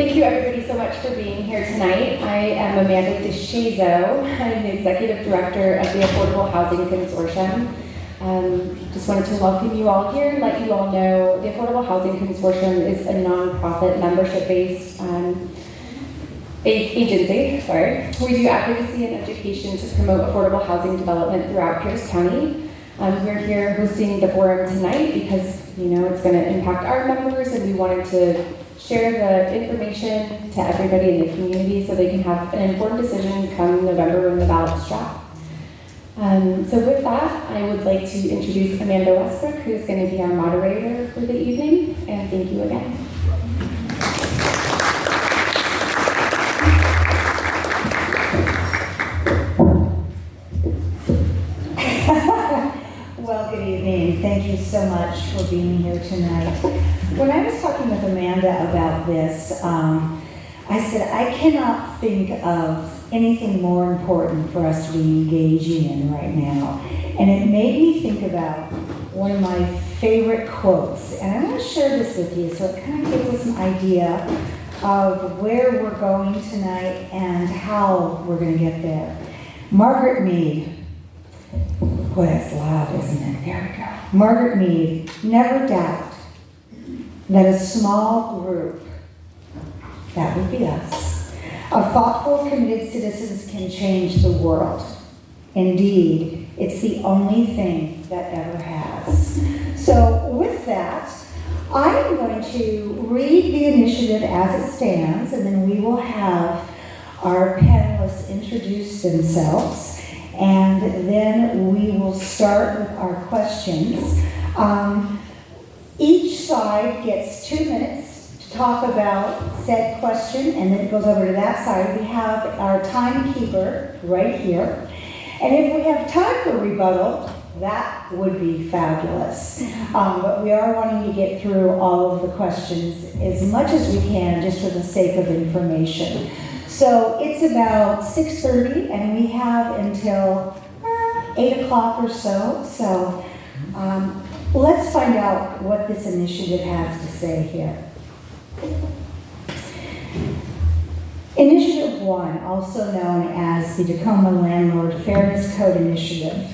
thank you everybody so much for being here tonight. I am Amanda DeShazo. I'm the Executive Director of the Affordable Housing Consortium. Just wanted to welcome you all here and let you all know the Affordable Housing Consortium is a nonprofit membership-based agency. We do advocacy and education to promote affordable housing development throughout Pierce County. We're here hosting the forum tonight because it's going to impact our members, and we wanted to share the information to everybody in the community so they can have an informed decision come November when the ballots drop. So with that, I would like to introduce Amanda Westbrook, who's going to be our moderator for the evening, and thank you again. Well, good evening. Thank you so much for being here tonight. When I was talking with Amanda about this, I said, I cannot think of anything more important for us to be engaging in right now. And it made me think about one of my favorite quotes. And I want to share this with you so it kind of gives us an idea of where we're going tonight and how we're going to get there. Margaret Mead. Boy, that's loud, isn't it? There we go. Margaret Mead, never doubt that a small group, that would be us, of thoughtful, committed citizens can change the world. Indeed, it's the only thing that ever has. So with that, I am going to read the initiative as it stands, and then we will have our panelists introduce themselves. And then we will start with our questions. Each side gets 2 minutes to talk about said question, and then it goes over to that side. We have our timekeeper right here. And if we have time for rebuttal, that would be fabulous. But we are wanting to get through all of the questions as much as we can, just for the sake of information. So it's about 6:30, and we have until 8 o'clock or so. So let's find out what this initiative has to say here. Initiative 1, also known as the Tacoma Landlord Fairness Code Initiative.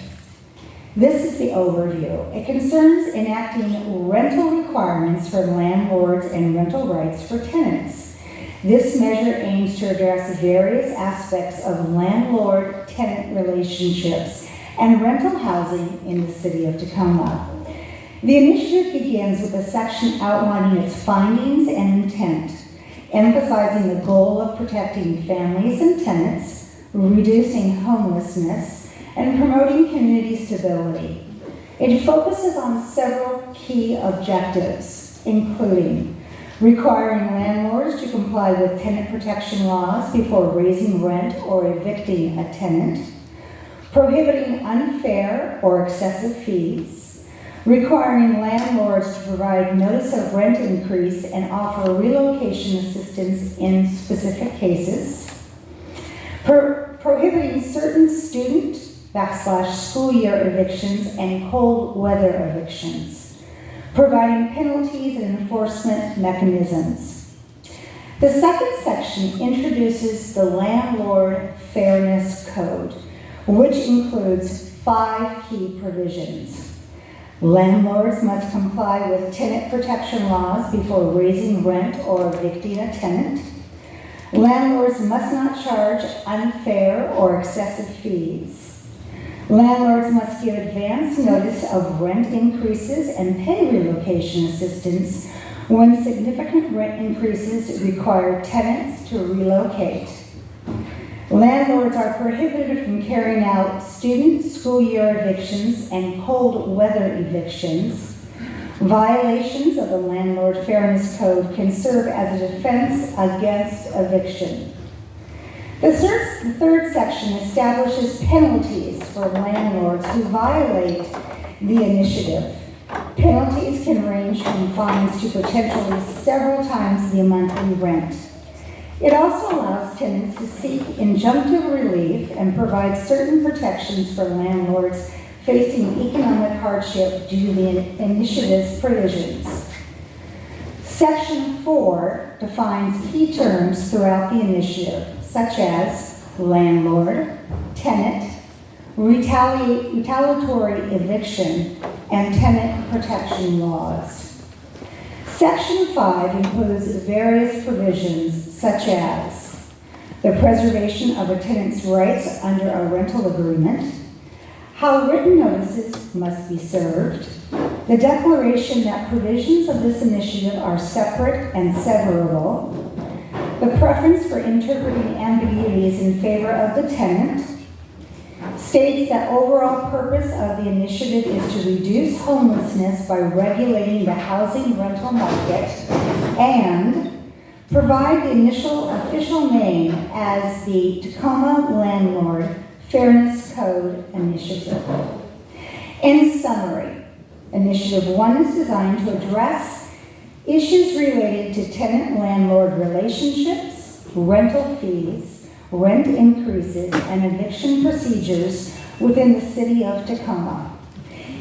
This is the overview. It concerns enacting rental requirements for landlords and rental rights for tenants. This measure aims to address various aspects of landlord-tenant relationships and rental housing in the city of Tacoma. The initiative begins with a section outlining its findings and intent, emphasizing the goal of protecting families and tenants, reducing homelessness, and promoting community stability. It focuses on several key objectives, including requiring landlords to comply with tenant protection laws before raising rent or evicting a tenant, prohibiting unfair or excessive fees, requiring landlords to provide notice of rent increase and offer relocation assistance in specific cases, prohibiting certain student/school year evictions and cold weather evictions, providing penalties and enforcement mechanisms. The second section introduces the Landlord Fairness Code, which includes 5 key provisions. Landlords must comply with tenant protection laws before raising rent or evicting a tenant. Landlords must not charge unfair or excessive fees. Landlords must give advance notice of rent increases and pay relocation assistance when significant rent increases require tenants to relocate. Landlords are prohibited from carrying out student school year evictions and cold weather evictions. Violations of the Landlord Fairness Code can serve as a defense against eviction. The third section establishes penalties for landlords who violate the initiative. Penalties can range from fines to potentially several times the monthly rent. It also allows tenants to seek injunctive relief and provides certain protections for landlords facing economic hardship due to the initiative's provisions. Section 4 defines key terms throughout the initiative, such as landlord, tenant, retaliatory eviction, and tenant protection laws. Section 5 includes various provisions such as the preservation of a tenant's rights under a rental agreement, how written notices must be served, the declaration that provisions of this initiative are separate and severable, the preference for interpreting ambiguities in favor of the tenant, states that overall purpose of the initiative is to reduce homelessness by regulating the housing rental market, and provide the initial official name as the Tacoma Landlord Fairness Code Initiative. In summary, Initiative 1 is designed to address issues related to tenant-landlord relationships, rental fees, rent increases, and eviction procedures within the city of Tacoma.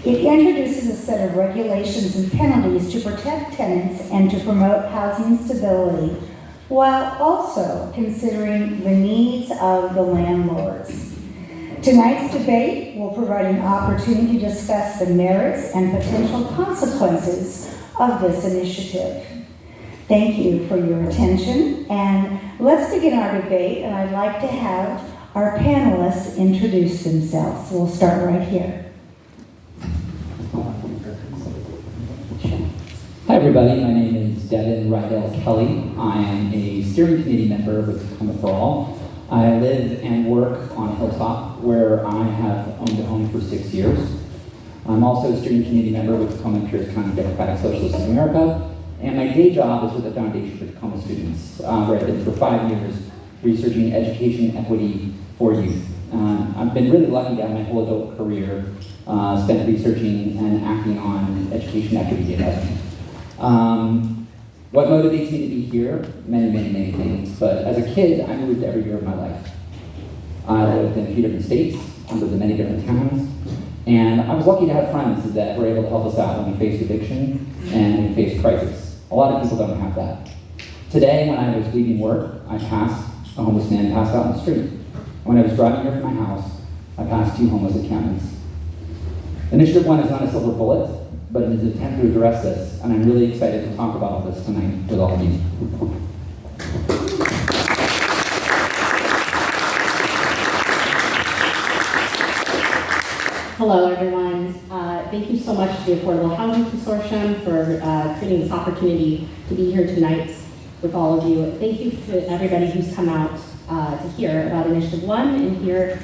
It introduces a set of regulations and penalties to protect tenants and to promote housing stability, while also considering the needs of the landlords. Tonight's debate will provide an opportunity to discuss the merits and potential consequences of this initiative. Thank you for your attention, and let's begin our debate, and I'd like to have our panelists introduce themselves. We'll start right here. Hi everybody, my name is Devin Rydell Kelly. I am a steering committee member with Tacoma for All. I live and work on Hilltop, where I have owned a home for 6 years. I'm also a steering committee member with Tacoma-Pierce County Democratic Socialists of America, and my day job is with the Foundation for Tacoma Students, where I've been for 5 years researching education equity for youth. I've been really lucky to have my whole adult career spent researching and acting on education equity data. What motivates me to be here? Many things. But as a kid, I moved every year of my life. I lived in a few different states. I lived in many different towns. And I was lucky to have friends that were able to help us out when we faced eviction and when we faced crisis. A lot of people don't have that. Today, when I was leaving work, I passed a homeless man passed out on the street. When I was driving here from my house, I passed 2 homeless accountants. Initiative 1 is not a silver bullet, but it is an attempt to address this, and I'm really excited to talk about this tonight with all of you. Hello, everyone. Thank you so much to the Affordable Housing Consortium for creating this opportunity to be here tonight with all of you. Thank you to everybody who's come out to hear about Initiative 1 and hear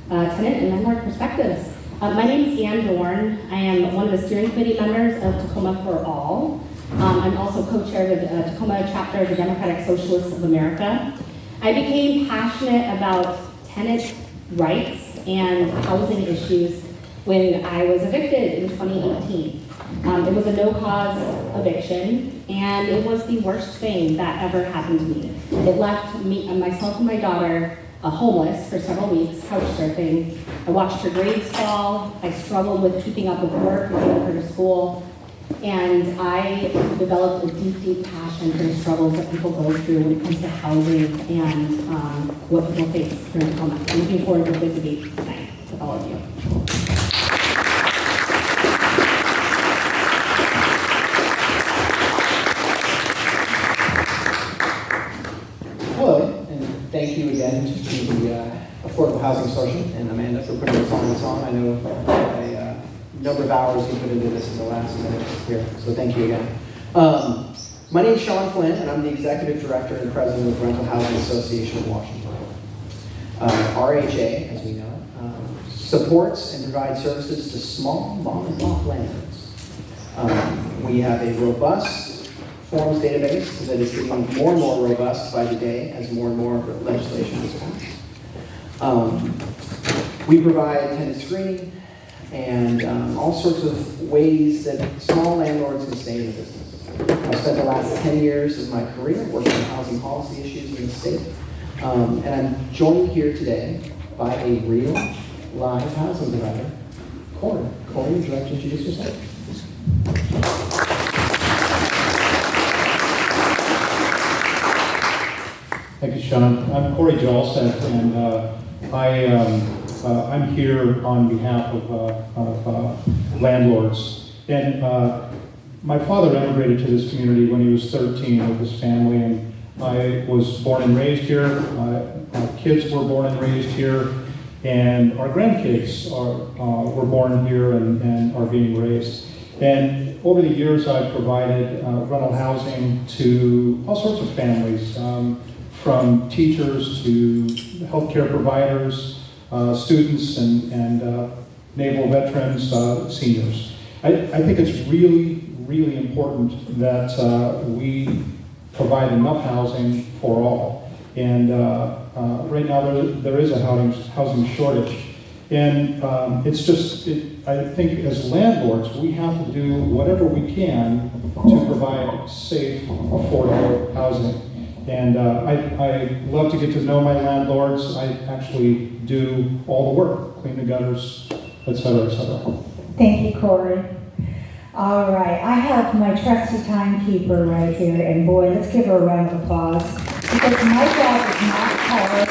tenant and landlord perspectives. My name is Ann Dorn. I am one of the steering committee members of Tacoma for All. I'm also co-chair of the Tacoma chapter of the Democratic Socialists of America. I became passionate about tenant rights and housing issues when I was evicted in 2018. It was a no-cause eviction, and it was the worst thing that ever happened to me. It left myself and my daughter homeless for several weeks, couch surfing. I watched her grades fall. I struggled with keeping up with work and getting her to school. And I developed a deep passion for the struggles that people go through when it comes to housing and what people face here in Tacoma. I'm looking forward to a good debate tonight with all of you. Hello, and thank you again to the Affordable Housing Consortium and Amanda for putting this on. I know a number of hours you put into this in the last minutes here, so thank you again. My name is Sean Flynn, and I'm the Executive Director and President of Rental Housing Association of Washington. RHA, as we know, supports and provides services to small mom-and-pop landlords. We have a robust forms database that is getting more and more robust by the day as more and more legislation is passed. We provide tenant screening and all sorts of ways that small landlords can stay in the business. I've spent the last 10 years of my career working on housing policy issues in the state. And I'm joined here today by a real live housing provider, Corey. Corey, would you like to introduce yourself? Thank you, Sean. I'm Corey Jolseth, and I'm here on behalf of landlords. And my father immigrated to this community when he was 13 with his family, and I was born and raised here. My kids were born and raised here, and our grandkids were born here and are being raised. And over the years, I've provided rental housing to all sorts of families, from teachers to healthcare providers, students, and naval veterans, seniors. I think it's really important that we provide enough housing for all. And right now there is a housing shortage. And I think as landlords, we have to do whatever we can to provide safe, affordable housing. And I love to get to know my landlords. I actually do all the work, clean the gutters, et cetera, et cetera. Thank you, Corey. All right, I have my trusty timekeeper right here, and boy, let's give her a round of applause, because my job is not hard.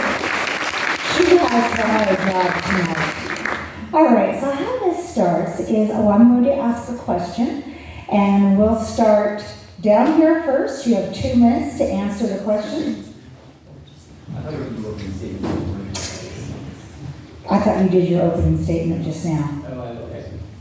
She has the hard job tonight. All right, so how this starts is, I'm going to ask a question, and we'll start down here first. You have 2 minutes to answer the question. I thought you did your opening statement just now.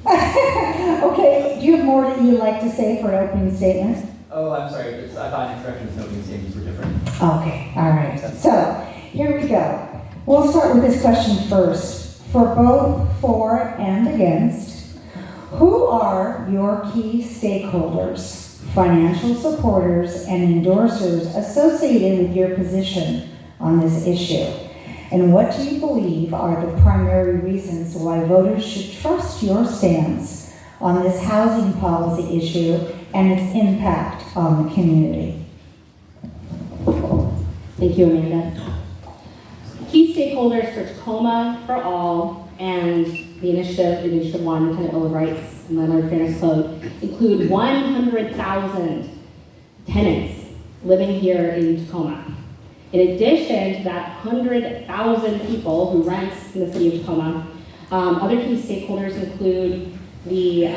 Okay, do you have more that you'd like to say for an opening statement? Oh, I'm sorry. I thought introductions and opening statements were different. Okay, all right. So, here we go. We'll start with this question first. For both for and against, who are your key stakeholders, financial supporters, and endorsers associated with your position on this issue? And what do you believe are the primary reasons why voters should trust your stance on this housing policy issue and its impact on the community? Thank you, Amanda. Key stakeholders for Tacoma for All and the Initiative 1, the Tenant Bill of Rights and Landlord Fairness Code, include 100,000 tenants living here in Tacoma. In addition to that 100,000 people who rent in the city of Tacoma, other key stakeholders include the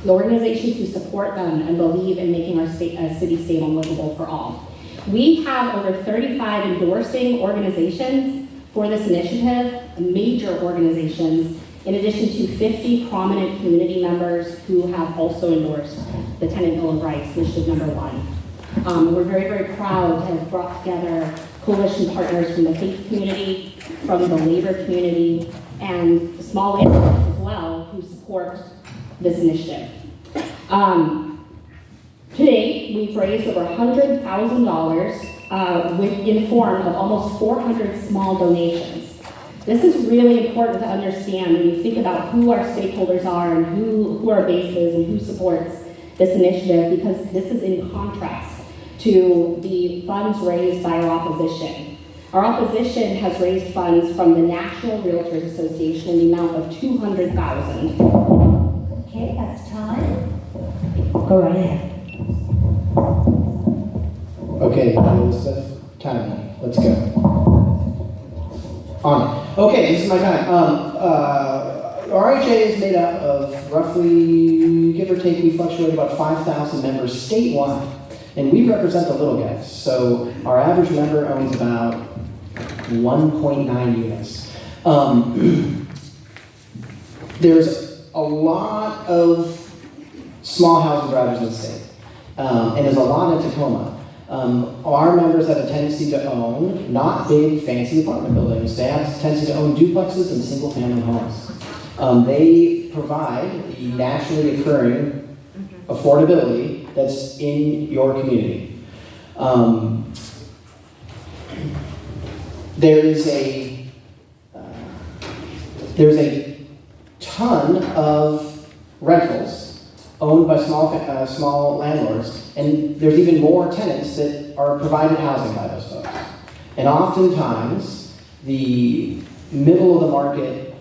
organizations who support them and believe in making our city stable and livable for all. We have over 35 endorsing organizations for this initiative, major organizations, in addition to 50 prominent community members who have also endorsed the Tenant Bill of Rights, Initiative number 1. We're very, very proud to have brought together coalition partners from the faith community, from the labor community, and small landlords as well who support this initiative. Today, we've raised over $100,000 in form of almost 400 small donations. This is really important to understand when you think about who our stakeholders are and who our base is and who supports this initiative, because this is in contrast to the funds raised by our opposition. Our opposition has raised funds from the National Realtors Association in the amount of $200,000. Okay, that's time. Go right ahead. Okay, Elizabeth, time. Let's go. On. Okay, this is my time. RHA is made up of roughly, give or take, we fluctuate about 5,000 members statewide. And we represent the little guys. So our average member owns about 1.9 units. There's a lot of small housing providers in the state. And there's a lot in Tacoma. Our members have a tendency to own not big, fancy apartment buildings. They have a tendency to own duplexes and single-family homes. They provide the naturally occurring affordability that's in your community. There's a ton of rentals owned by small landlords, and there's even more tenants that are provided housing by those folks. And oftentimes, the middle of the market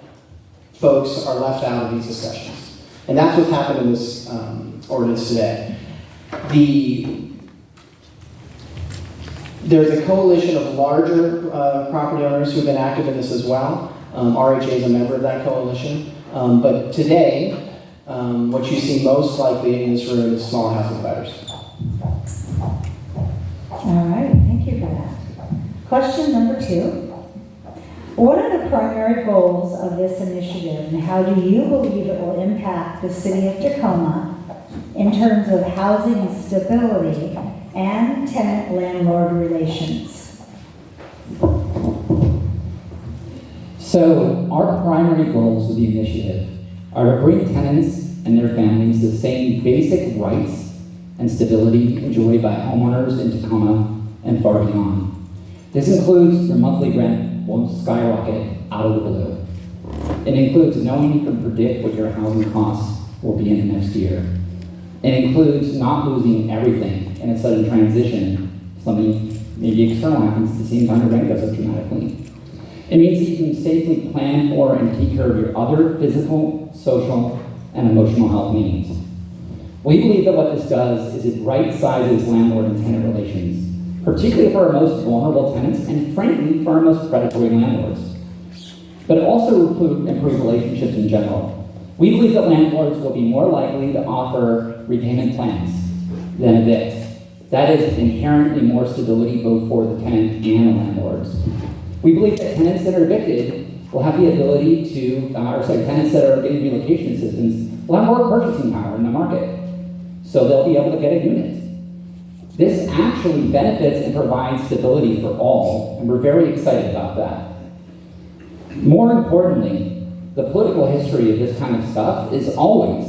folks are left out of these discussions. And that's what's happened in this ordinance today. There's a coalition of larger property owners who've been active in this as well. RHA is a member of that coalition. But today, what you see most likely in this room is small housing providers. All right, thank you for that. Question number 2. What are the primary goals of this initiative, and how do you believe it will impact the city of Tacoma in terms of housing stability and tenant-landlord relations? So our primary goals of the initiative are to bring tenants and their families the same basic rights and stability enjoyed by homeowners in Tacoma and far beyond. This includes your monthly rent won't skyrocket out of the blue. It includes knowing you can predict what your housing costs will be in the next year. It includes not losing everything in a sudden transition. Something maybe external happens at the same time your rent goes up dramatically. It means that you can safely plan for and take care of your other physical, social, and emotional health needs. We believe that what this does is it right-sizes landlord and tenant relations, particularly for our most vulnerable tenants and frankly for our most predatory landlords. But it also improve relationships in general. We believe that landlords will be more likely to offer repayment plans than evict. That is inherently more stability both for the tenant and the landlords. We believe that tenants that are evicted will have the ability to, tenants that are getting relocation assistance will have more purchasing power in the market. So they'll be able to get a unit. This actually benefits and provides stability for all, and we're very excited about that. More importantly, the political history of this kind of stuff is always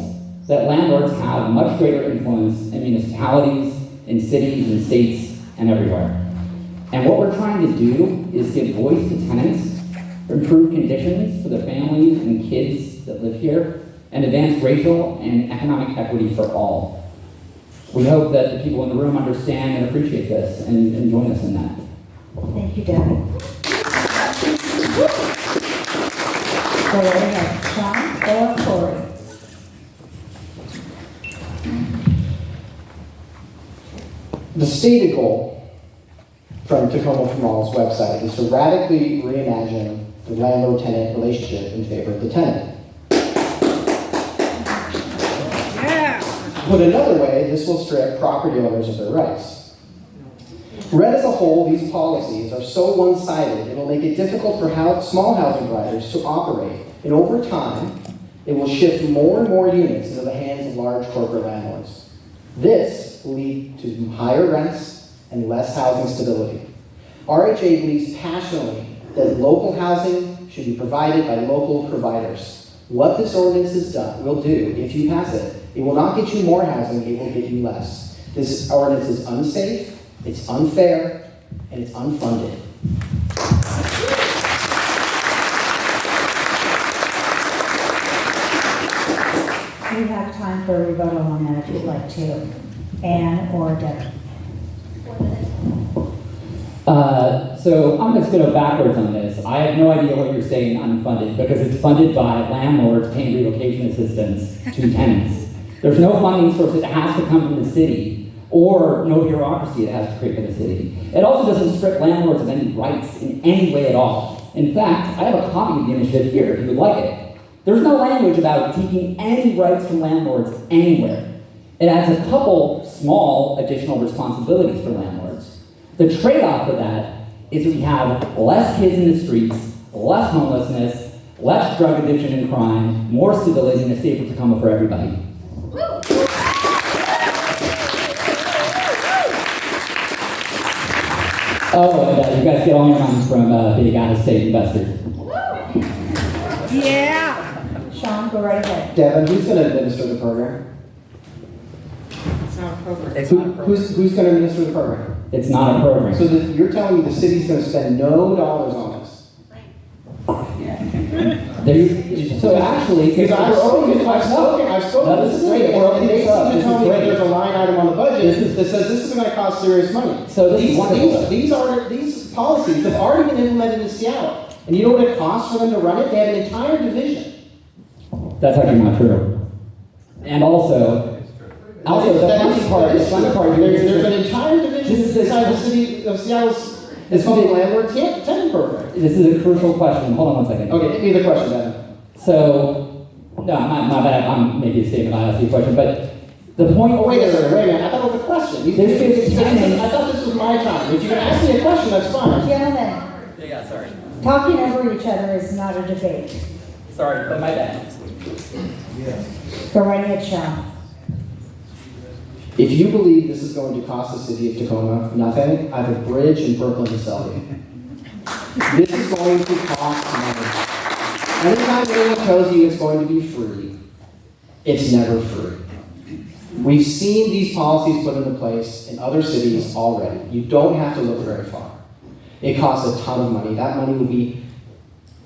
that landlords have much greater influence in municipalities, in cities, and states, and everywhere. And what we're trying to do is give voice to tenants, improve conditions for the families and kids that live here, and advance racial and economic equity for all. We hope that the people in the room understand and appreciate this and join us in that. Thank you, Debbie. Go right ahead, Sean or Corey. The stated goal from Tacoma for Mall's website is to radically reimagine the landlord-tenant relationship in favor of the tenant. Put another way, this will strip property owners of their rights. Read as a whole, these policies are so one-sided, it will make it difficult for small housing providers to operate, and over time, it will shift more and more units into the hands of large corporate landlords. This will lead to higher rents and less housing stability. RHA believes passionately that local housing should be provided by local providers. What this ordinance will do, if you pass it, it will not get you more housing, it will get you less. This ordinance is unsafe, it's unfair, and it's unfunded. We have time for a rebuttal on that if you'd like to. Anne or Debbie. So I'm just going to go backwards on this. I have no idea what you're saying unfunded, because it's funded by landlords paying relocation assistance to tenants. There's no funding source that has to come from the city, or no bureaucracy that has to create for the city. It also doesn't strip landlords of any rights in any way at all. In fact, I have a copy of the initiative here if you would like it. There's no language about taking any rights from landlords anywhere. It adds a couple small additional responsibilities for landlords. The trade-off for that is we have less kids in the streets, less homelessness, less drug addiction and crime, more stability, and a safer Tacoma for everybody. Oh, and you guys get all your money from big out-of-state investors. Yeah. Sean, go right ahead. Devin, who's going to administer the program? It's not a program. Who's going to administer the program? It's not a program. So you're telling me the city's going to spend no dollars on this? So actually, Because I've spoken No, this is great. We're opening and they this up. seem to This tell is me that great. there's a line item on the budget that says this is going to cost serious money. So this is wonderful. These policies have already been implemented in Seattle. And you know what it costs for them to run it? They have an entire division. That's actually not true. And also, Also, the funny part, There's an entire division This is inside the city of Seattle's, it's called landlord tenant program. this is a crucial question. Hold on one second. Okay, give me the question, Devin. So, no, not that I'm making a statement, I'll ask you a question, but the point. Oh, wait a second, wait a minute, I thought it was a question. There's I thought this was my time. If you can ask me a question, that's fine. Gentlemen, Yeah, sorry. talking over each other is not a debate. Sorry, but my bad. Go right ahead, Sean. If you believe this is going to cost the city of Tacoma nothing, I have a bridge in Brooklyn to sell you. This is going to cost money. Anytime anyone tells you it's going to be free, it's never free. We've seen these policies put into place in other cities already. You don't have to look very far. It costs a ton of money. That money will be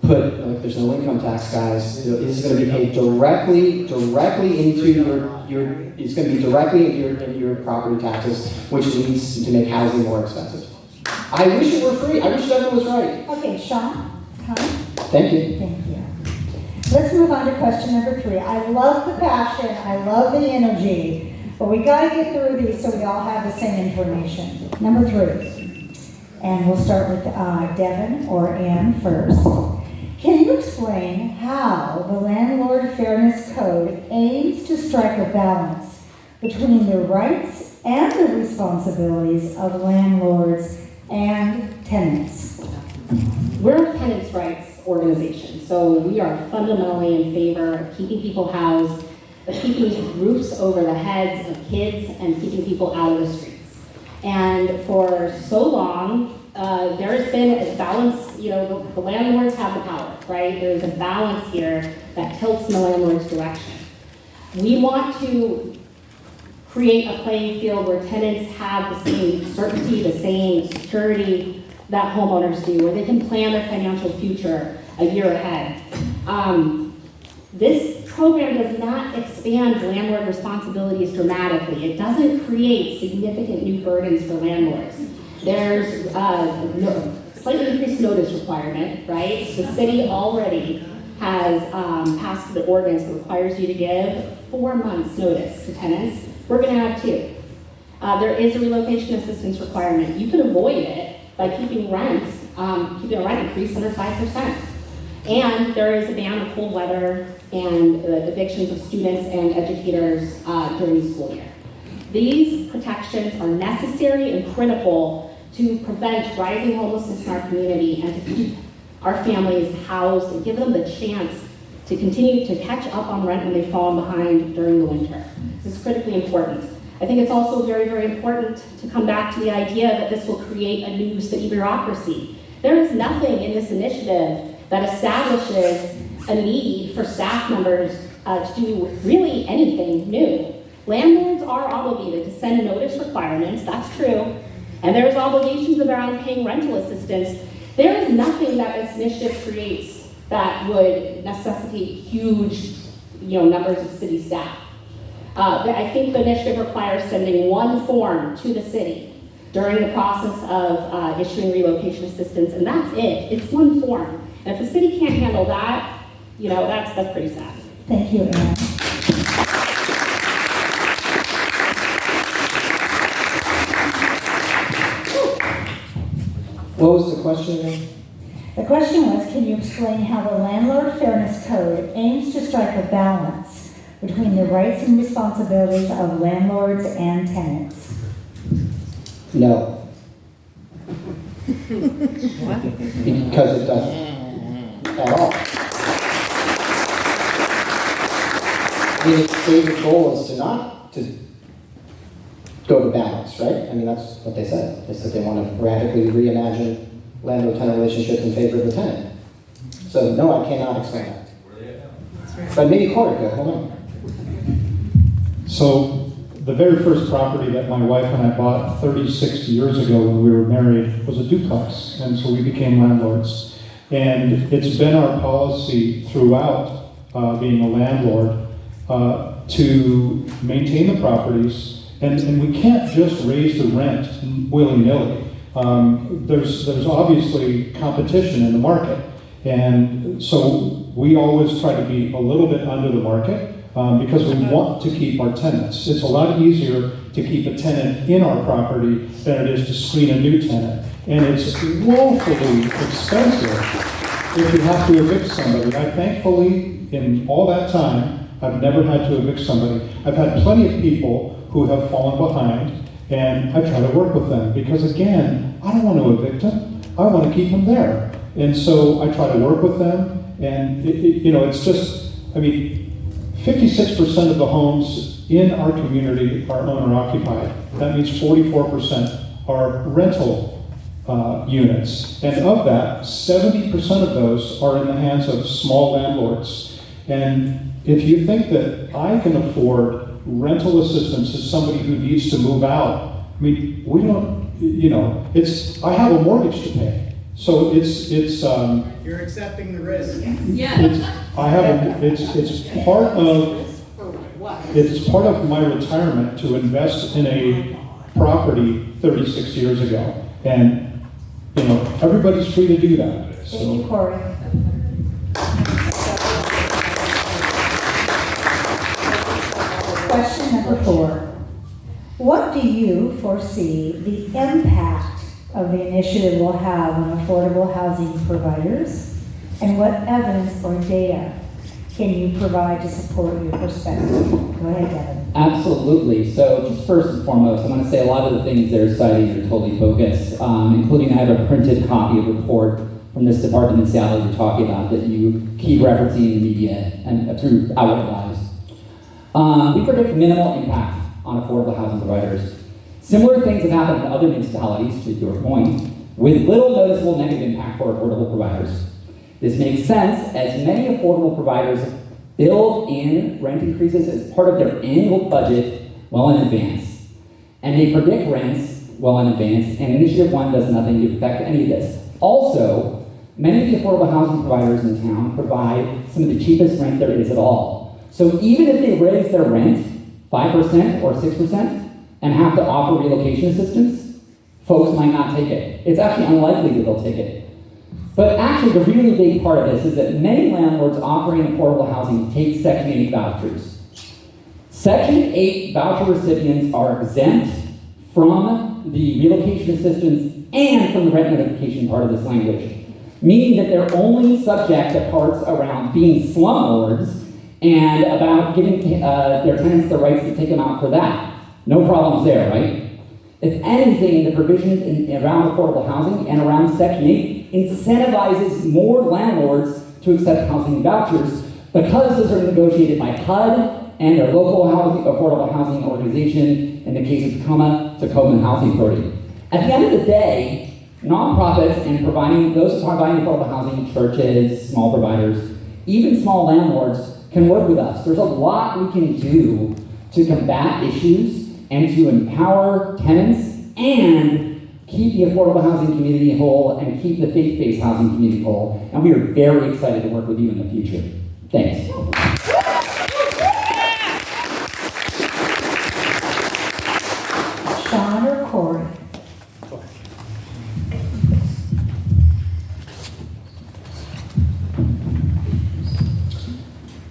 put, like there's no income tax, guys. This is going to be paid directly into it's going to be directly into your property taxes, which leads to make housing more expensive. I wish it were free. I wish Devin was right. Okay, Sean, Tom? Thank you. Thank you. Let's move on to question number 3. I love the passion, I love the energy, but we gotta get through these so we all have the same information. Number 3, and we'll start with Devin or Ann first. Can you explain how the Landlord Fairness Code aims to strike a balance between the rights and the responsibilities of landlords and tenants? We're a tenants' rights organization, so we are fundamentally in favor of keeping people housed, of keeping roofs over the heads of kids, and keeping people out of the streets. And for so long, there has been a balance, the landlords have the power, right? There's a balance here that tilts in the landlord's direction. We want to create a playing field where tenants have the same certainty, the same security that homeowners do, where they can plan their financial future a year ahead. This program does not expand landlord responsibilities dramatically. It doesn't create significant new burdens for landlords. There's slightly increased notice requirement, right? The city already has passed the ordinance that requires you to give 4 months notice to tenants. We're going to add 2. There is a relocation assistance requirement. You can avoid it by keeping a rent increase under 5%. And there is a ban on cold weather and evictions of students and educators during the school year. These protections are necessary and critical to prevent rising homelessness in our community and to keep our families housed and give them the chance to continue to catch up on rent when they've fallen behind during the winter. This is critically important. I think it's also very, very important to come back to the idea that this will create a new city bureaucracy. There is nothing in this initiative that establishes a need for staff members to do really anything new. Landlords are obligated to send notice requirements, that's true, and there's obligations around paying rental assistance. There is nothing that this initiative creates that would necessitate huge numbers of city staff. I think the initiative requires sending 1 form to the city during the process of issuing relocation assistance, and that's it. It's 1 form. And if the city can't handle that, that's pretty sad. Thank you, Ann. What was the question again? The question was, can you explain how the Landlord Fairness Code aims to strike a balance between the rights and responsibilities of landlords and tenants? No. Because it doesn't at all. I mean, its stated goal is to not to go to balance, right? I mean, that's what they said. They said they want to radically reimagine landlord-tenant relationships in favor of the tenant. So no, I cannot explain that. But maybe Corey could. Hold on. So the very first property that my wife and I bought 36 years ago when we were married was a duplex, and so we became landlords. And it's been our policy throughout being a landlord to maintain the properties, and we can't just raise the rent willy-nilly. There's obviously competition in the market, and so we always try to be a little bit under the market. because we want to keep our tenants. It's a lot easier to keep a tenant in our property than it is to screen a new tenant. And it's woefully expensive if you have to evict somebody. I thankfully, in all that time, I've never had to evict somebody. I've had plenty of people who have fallen behind, and I try to work with them because, again, I don't want to evict them. I want to keep them there. And so I try to work with them, and it's just, 56% of the homes in our community are owner-occupied. That means 44% are rental units. And of that, 70% of those are in the hands of small landlords. And if you think that I can afford rental assistance as somebody who needs to move out, we don't, I have a mortgage to pay. So it's You're accepting the risk. It's part of my retirement to invest in a property 36 years ago. And everybody's free to do that. Thank you, Corey. Question number 4. What do you foresee the impact of the initiative will have on affordable housing providers? And what evidence or data can you provide to support your perspective? Go ahead, Devin. Absolutely. So just first and foremost, I want to say a lot of the things they're citing are totally bogus, including I have a printed copy of a report from this department in Seattle you're talking about that you keep referencing in the media and through outlet lies. We predict minimal impact on affordable housing providers. Similar things have happened in other municipalities, to your point, with little noticeable negative impact for affordable providers. This makes sense as many affordable providers build in rent increases as part of their annual budget well in advance. And they predict rents well in advance, and Initiative 1 does nothing to affect any of this. Also, many of the affordable housing providers in town provide some of the cheapest rent there is at all. So even if they raise their rent 5% or 6% and have to offer relocation assistance, folks might not take it. It's actually unlikely that they'll take it. But actually, the really big part of this is that many landlords offering affordable housing take Section 8 vouchers. Section 8 voucher recipients are exempt from the relocation assistance and from the rent notification part of this language, meaning that they're only subject to parts around being slumlords and about giving their tenants the rights to take them out for that. No problems there, right? If anything, the provisions around affordable housing and around Section 8 incentivizes more landlords to accept housing vouchers because those are negotiated by HUD and their local affordable housing organization, in the case of Tacoma Housing Authority. At the end of the day, nonprofits and those providing affordable housing, churches, small providers, even small landlords can work with us. There's a lot we can do to combat issues and to empower tenants and keep the affordable housing community whole and keep the faith-based housing community whole. And we are very excited to work with you in the future. Thanks. Sean or Corey?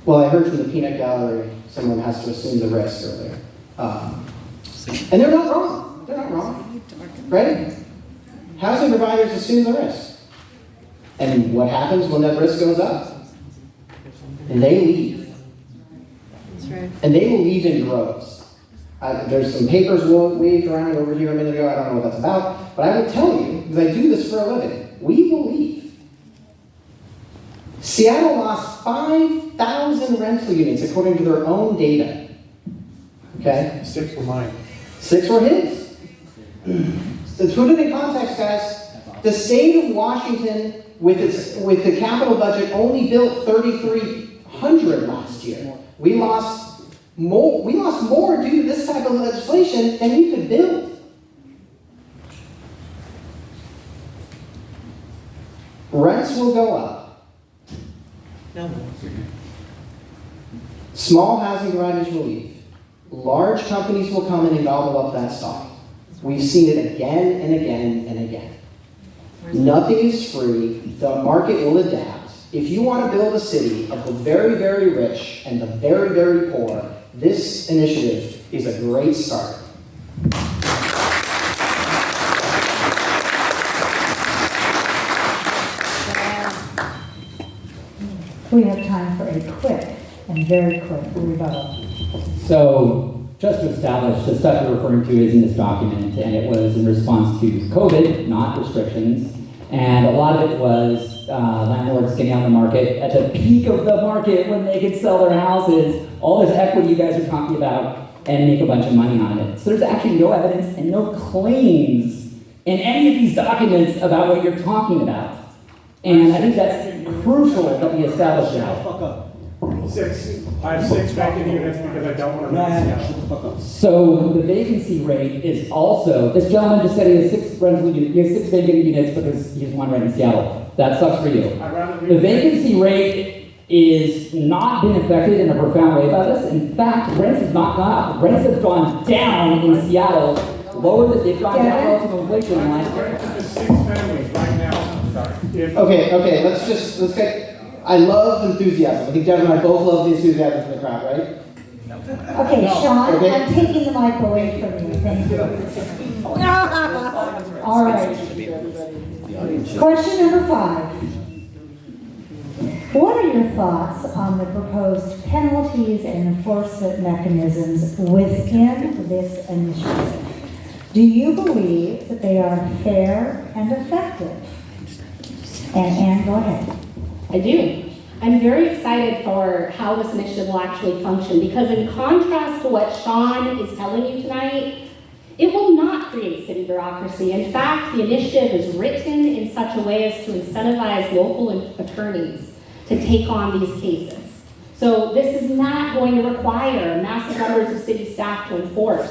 Well, I heard from the peanut gallery someone has to assume the risk earlier. And they're not wrong. They're not wrong. Right? Housing providers assume the risk. And what happens when that risk goes up? And they leave. That's right. And they will leave in droves. There's some papers waved around over here a minute ago. I don't know what that's about. But I will tell you, because I do this for a living, we will leave. Seattle lost 5,000 rental units according to their own data. Okay? 6 were mine. 6 were his. To put it in context, guys, the state of Washington, with the capital budget, only built 3,300 last year. We lost more due to this type of legislation than we could build. Rents will go up. No. Small housing providers will leave. Large companies will come in and gobble up that stock. We've seen it again and again and again. Nothing is free. The market will adapt. if you want to build a city of the very, very rich and the very, very poor, this initiative is a great start. We have time for a quick and very quick rebuttal. So, just to establish, the stuff you're referring to is in this document, and it was in response to COVID, not restrictions. And a lot of it was landlords getting out of the market at the peak of the market when they could sell their houses, all this equity you guys are talking about, and make a bunch of money on it. So there's actually no evidence and no claims in any of these documents about what you're talking about. And I think that's crucial that we establish that. I have 6 vacant units because I don't want to rent. So the vacancy rate is also, this gentleman just said he has 6 rental units, he has 6 vacant units because he just want to rent in Seattle. That sucks for you. The vacancy rate is not been affected in a profound way by this. In fact, rents have not gone up. Rents have gone down in Seattle, lower than they've gone down relative to inflation in the last year. Just 6 families right now. Okay, let's get, I love enthusiasm. I think Devin and I both love the enthusiasm from the crowd, right? Okay, Sean, Okay. I'm taking the mic away from you, thank you. All right. Question number 5. What are your thoughts on the proposed penalties and enforcement mechanisms within this initiative? Do you believe that they are fair and effective? And Anne, go ahead. I do. I'm very excited for how this initiative will actually function because in contrast to what Sean is telling you tonight, it will not create city bureaucracy. In fact, the initiative is written in such a way as to incentivize local attorneys to take on these cases. So this is not going to require massive numbers of city staff to enforce.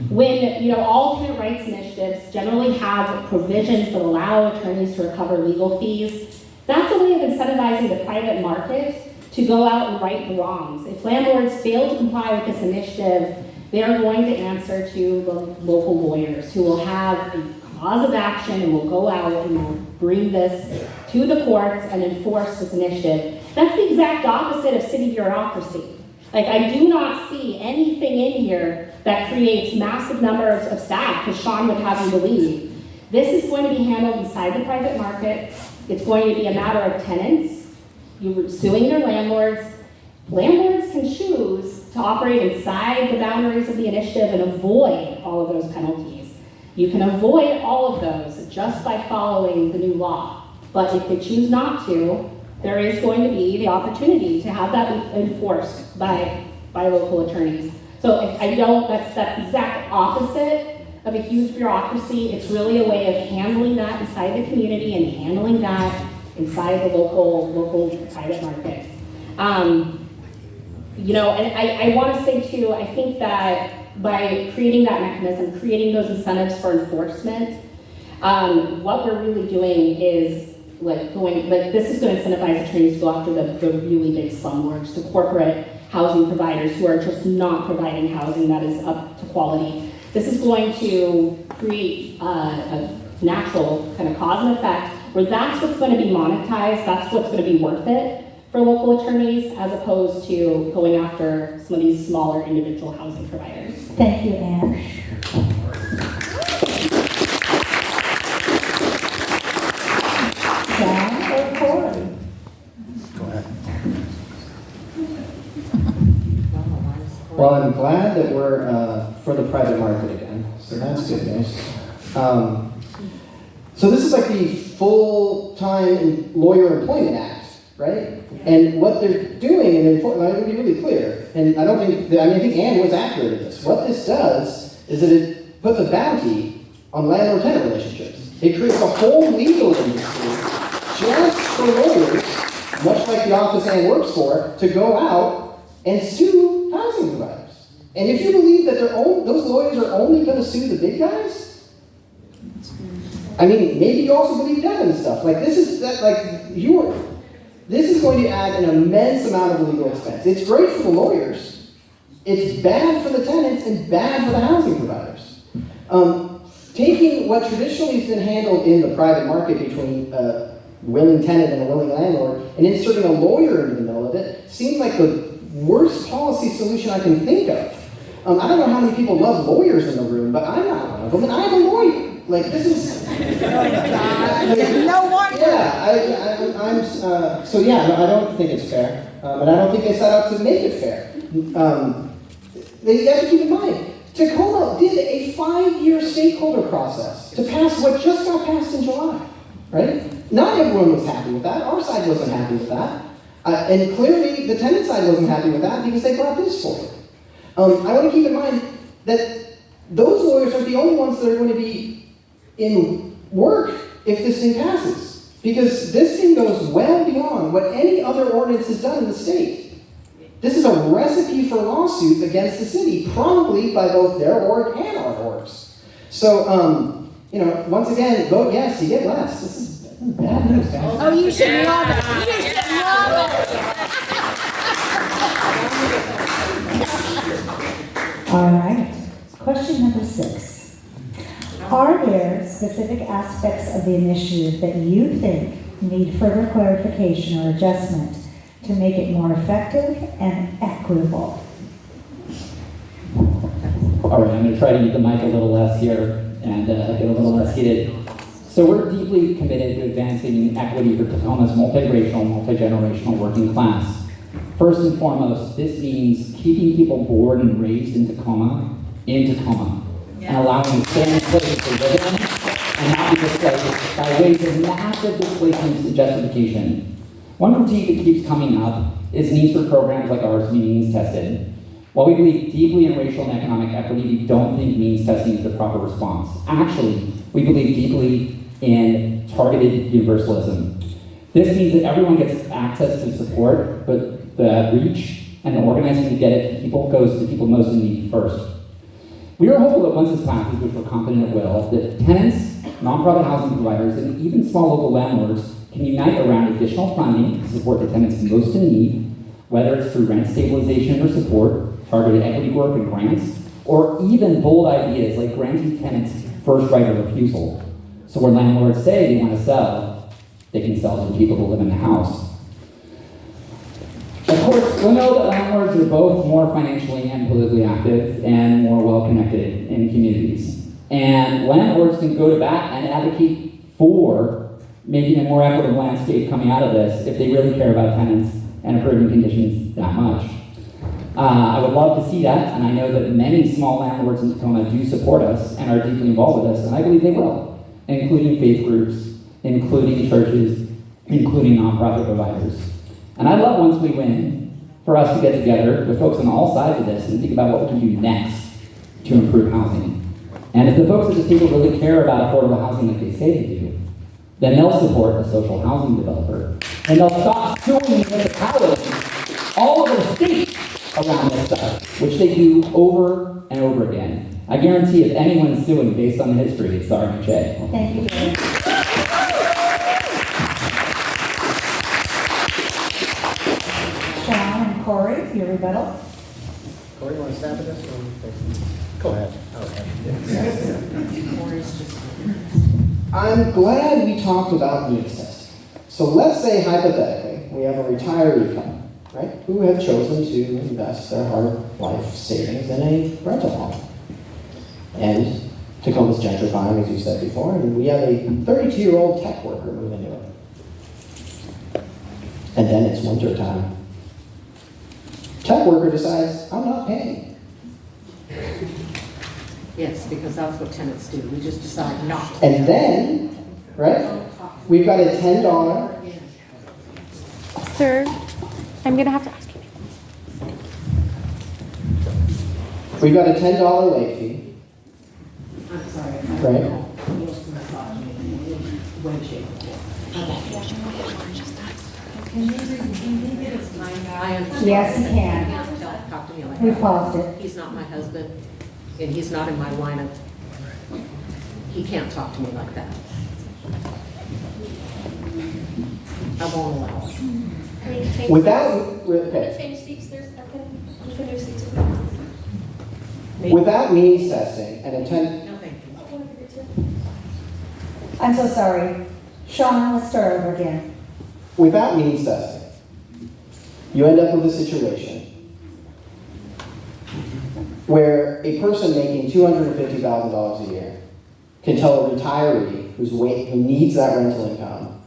When, all tenant rights initiatives generally have provisions that allow attorneys to recover legal fees, that's a way of incentivizing the private market to go out and right the wrongs. If landlords fail to comply with this initiative, they are going to answer to the local lawyers who will have a cause of action and will go out and will bring this to the courts and enforce this initiative. That's the exact opposite of city bureaucracy. Like, I do not see anything in here that creates massive numbers of staff, as Sean would have you believe. This is going to be handled inside the private market. It's going to be a matter of tenants. You're suing their landlords. Landlords can choose to operate inside the boundaries of the initiative and avoid all of those penalties. You can avoid all of those just by following the new law. But if they choose not to, there is going to be the opportunity to have that enforced by local attorneys. So if I don't, that's the exact opposite of a huge bureaucracy. It's really a way of handling that inside the community and handling that inside the local private market. And I want to say too, I think that by creating that mechanism, creating those incentives for enforcement, what we're really doing is this is going to incentivize attorneys to go after the really big slumlords, the corporate housing providers who are just not providing housing that is up to quality. This is going to create a natural kind of cause and effect where that's what's going to be monetized, that's what's going to be worth it for local attorneys as opposed to going after some of these smaller individual housing providers. Thank you, Anne. John or Corey? Well, I'm glad that we're for the private market again, so that's good news. So this is like the Full-Time Lawyer Employment Act, right? And what they're doing, and I'm going to be really clear, and I think Anne was accurate in this. What this does is that it puts a bounty on landlord-tenant relationships. It creates a whole legal industry just for lawyers, much like the office Anne works for, to go out and sue housing providers. And if you believe that those lawyers are only going to sue the big guys, I mean, maybe you also believe Devin and stuff. This is going to add an immense amount of legal expense. It's great for the lawyers. It's bad for the tenants and bad for the housing providers. Taking what traditionally has been handled in the private market between willing tenant and a willing landlord, and inserting a lawyer into the middle of it seems like the worst policy solution I can think of. I don't know how many people love lawyers in the room, but I'm not one of them, and I have a lawyer. Like, this is... No wonder. Yeah, I don't think it's fair, and I don't think they set out to make it fair. You have to keep in mind, Tacoma did a 5-year stakeholder process to pass what just got passed in July, right? Not everyone was happy with that. Our side wasn't happy with that. And clearly, the tenant side wasn't happy with that because they brought this forward. I want to keep in mind that those lawyers are the only ones that are going to be in work if this thing passes. Because this thing goes well beyond what any other ordinance has done in the state. This is a recipe for lawsuits against the city, probably by both their org and our orgs. So, once again, vote yes, you get less. This is bad news, guys. Oh, you should love it. You should love it. All right. Question number 6. Are there specific aspects of the initiative that you think need further clarification or adjustment to make it more effective and equitable? All right, I'm going to try to use the mic a little less here and get a little less heated. So we're deeply committed to advancing equity for Tacoma's multiracial, multi-generational working class. First and foremost, this means keeping people born and raised in Tacoma, and allowing them to stay in places to live in, and not be displaced by ways of massive displacement and justification. One critique that keeps coming up is needs for programs like ours to be means tested. While we believe deeply in racial and economic equity, we don't think means testing is the proper response. Actually, we believe deeply in targeted universalism. This means that everyone gets access to support, but the reach and the organizing to get it to people goes to people most in need first. We are hopeful that once this passes, which we're confident it will, that tenants, nonprofit housing providers, and even small local landlords can unite around additional funding to support the tenants most in need, whether it's through rent stabilization or support, targeted equity work and grants, or even bold ideas like granting tenants first right of refusal. So where landlords say they want to sell, they can sell to the people who live in the house. Of course, we know that landlords are both more financially and politically active and more well-connected in communities. And landlords can go to bat and advocate for making a more equitable landscape coming out of this if they really care about tenants and improving conditions that much. I would love to see that, and I know that many small landlords in Tacoma do support us and are deeply involved with us, and I believe they will, including faith groups, including churches, including nonprofit providers. And I'd love once we win for us to get together, the folks on all sides of this, and think about what we can do next to improve housing. And if the folks at this table really care about affordable housing like they say they do, then they'll support a social housing developer. And they'll stop suing municipalities all over the state around this stuff, which they do over and over again. I guarantee if anyone's suing based on the history, it's the RHA. Thank you, Gary. Sean and Corey, your rebuttal. Corey, you want to stab at this? Go ahead. I'm glad we talked about needs testing. So let's say hypothetically, we have a retiree coming, right, who have chosen to invest their hard life savings in a rental home. And Tacoma's gentrifying, as you said before, and we have a 32-year-old tech worker move into it. And then it's winter time. Tech worker decides, I'm not paying. Yes, because that's what tenants do. We just decide not to. And then, right, we've got a $10. Sir, I'm gonna have to ask you. We've got a $10 late fee, I'm sorry. right? Yes, he can. Don't talk to me like We that. paused it. He's not my husband, and he's not in my line of, he can't talk to me like that. I won't allow it. Without means testing and intent, No, thank you. I'm so sorry. Sean, let's start over again. Without means testing, you end up with a situation where a person making $250,000 a year can tell a retiree who needs that rental income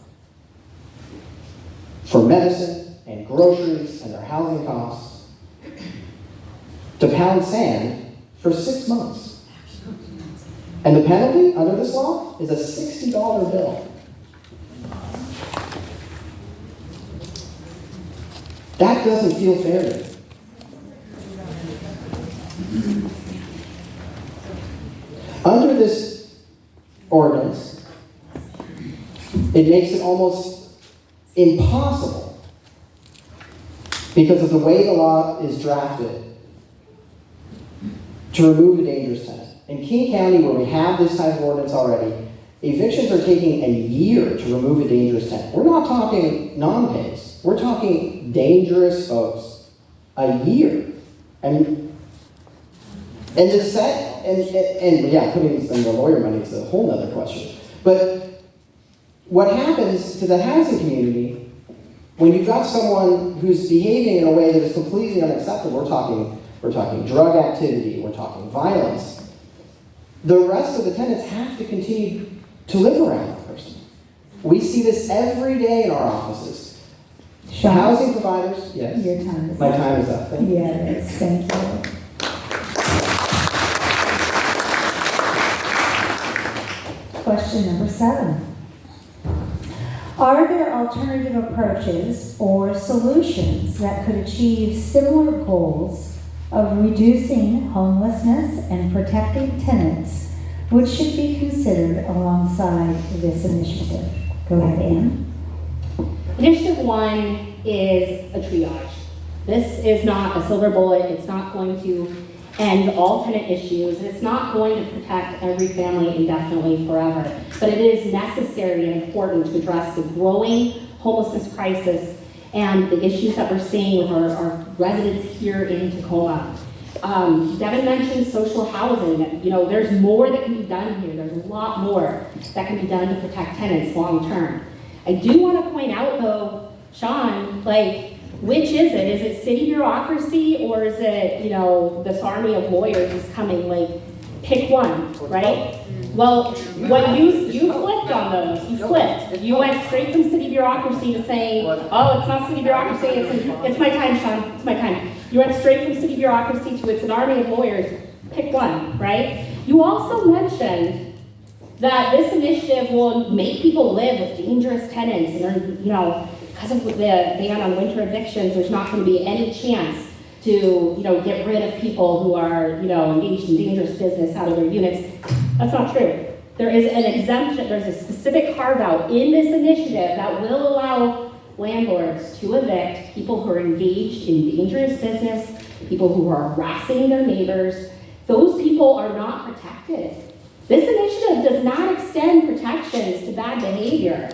for medicine and groceries and their housing costs to pound sand for 6 months. And the penalty under this law is a $60 bill. That doesn't feel fair to me. Under this ordinance, it makes it almost impossible, because of the way the law is drafted, to remove a dangerous tenant. In King County, where we have this type of ordinance already, evictions are taking a year to remove a dangerous tenant. We're not talking non-pays. We're talking dangerous folks. A year. And the set, and yeah, putting in the lawyer money is a whole other question. But what happens to the housing community when you've got someone who's behaving in a way that is completely unacceptable? We're talking drug activity, we're talking violence. The rest of the tenants have to continue to live around that person. We see this every day in our offices. Sean, Housing providers, yes. your time is My up. time is up. Thank you. Yeah, it is. Thank you. Question number 7. Are there alternative approaches or solutions that could achieve similar goals of reducing homelessness and protecting tenants, which should be considered alongside this initiative? Go ahead, Ann. Initiative 1 is a triage. This is not a silver bullet. It's not going to end all tenant issues. It's not going to protect every family indefinitely forever. But it is necessary and important to address the growing homelessness crisis and the issues that we're seeing with our residents here in Tacoma. Devin mentioned social housing. You know, there's more that can be done here. There's a lot more that can be done to protect tenants long term. I do want to point out though, Sean, like, which is it? Is it city bureaucracy, or is it, you know, this army of lawyers is coming? Like, pick one, right? Well, what you flipped on those. You flipped. You went straight from city bureaucracy to saying, oh, it's not city bureaucracy. It's my time, Sean. It's my time. You went straight from city bureaucracy to it's an army of lawyers. Pick one, right? You also mentioned that this initiative will make people live with dangerous tenants, and they're, you know, because of the ban on winter evictions, there's not going to be any chance to, you know, get rid of people who are, you know, engaged in dangerous business out of their units. That's not true. There is an exemption, there's a specific carve out in this initiative that will allow landlords to evict people who are engaged in dangerous business, people who are harassing their neighbors. Those people are not protected. This initiative does not extend protections to bad behavior.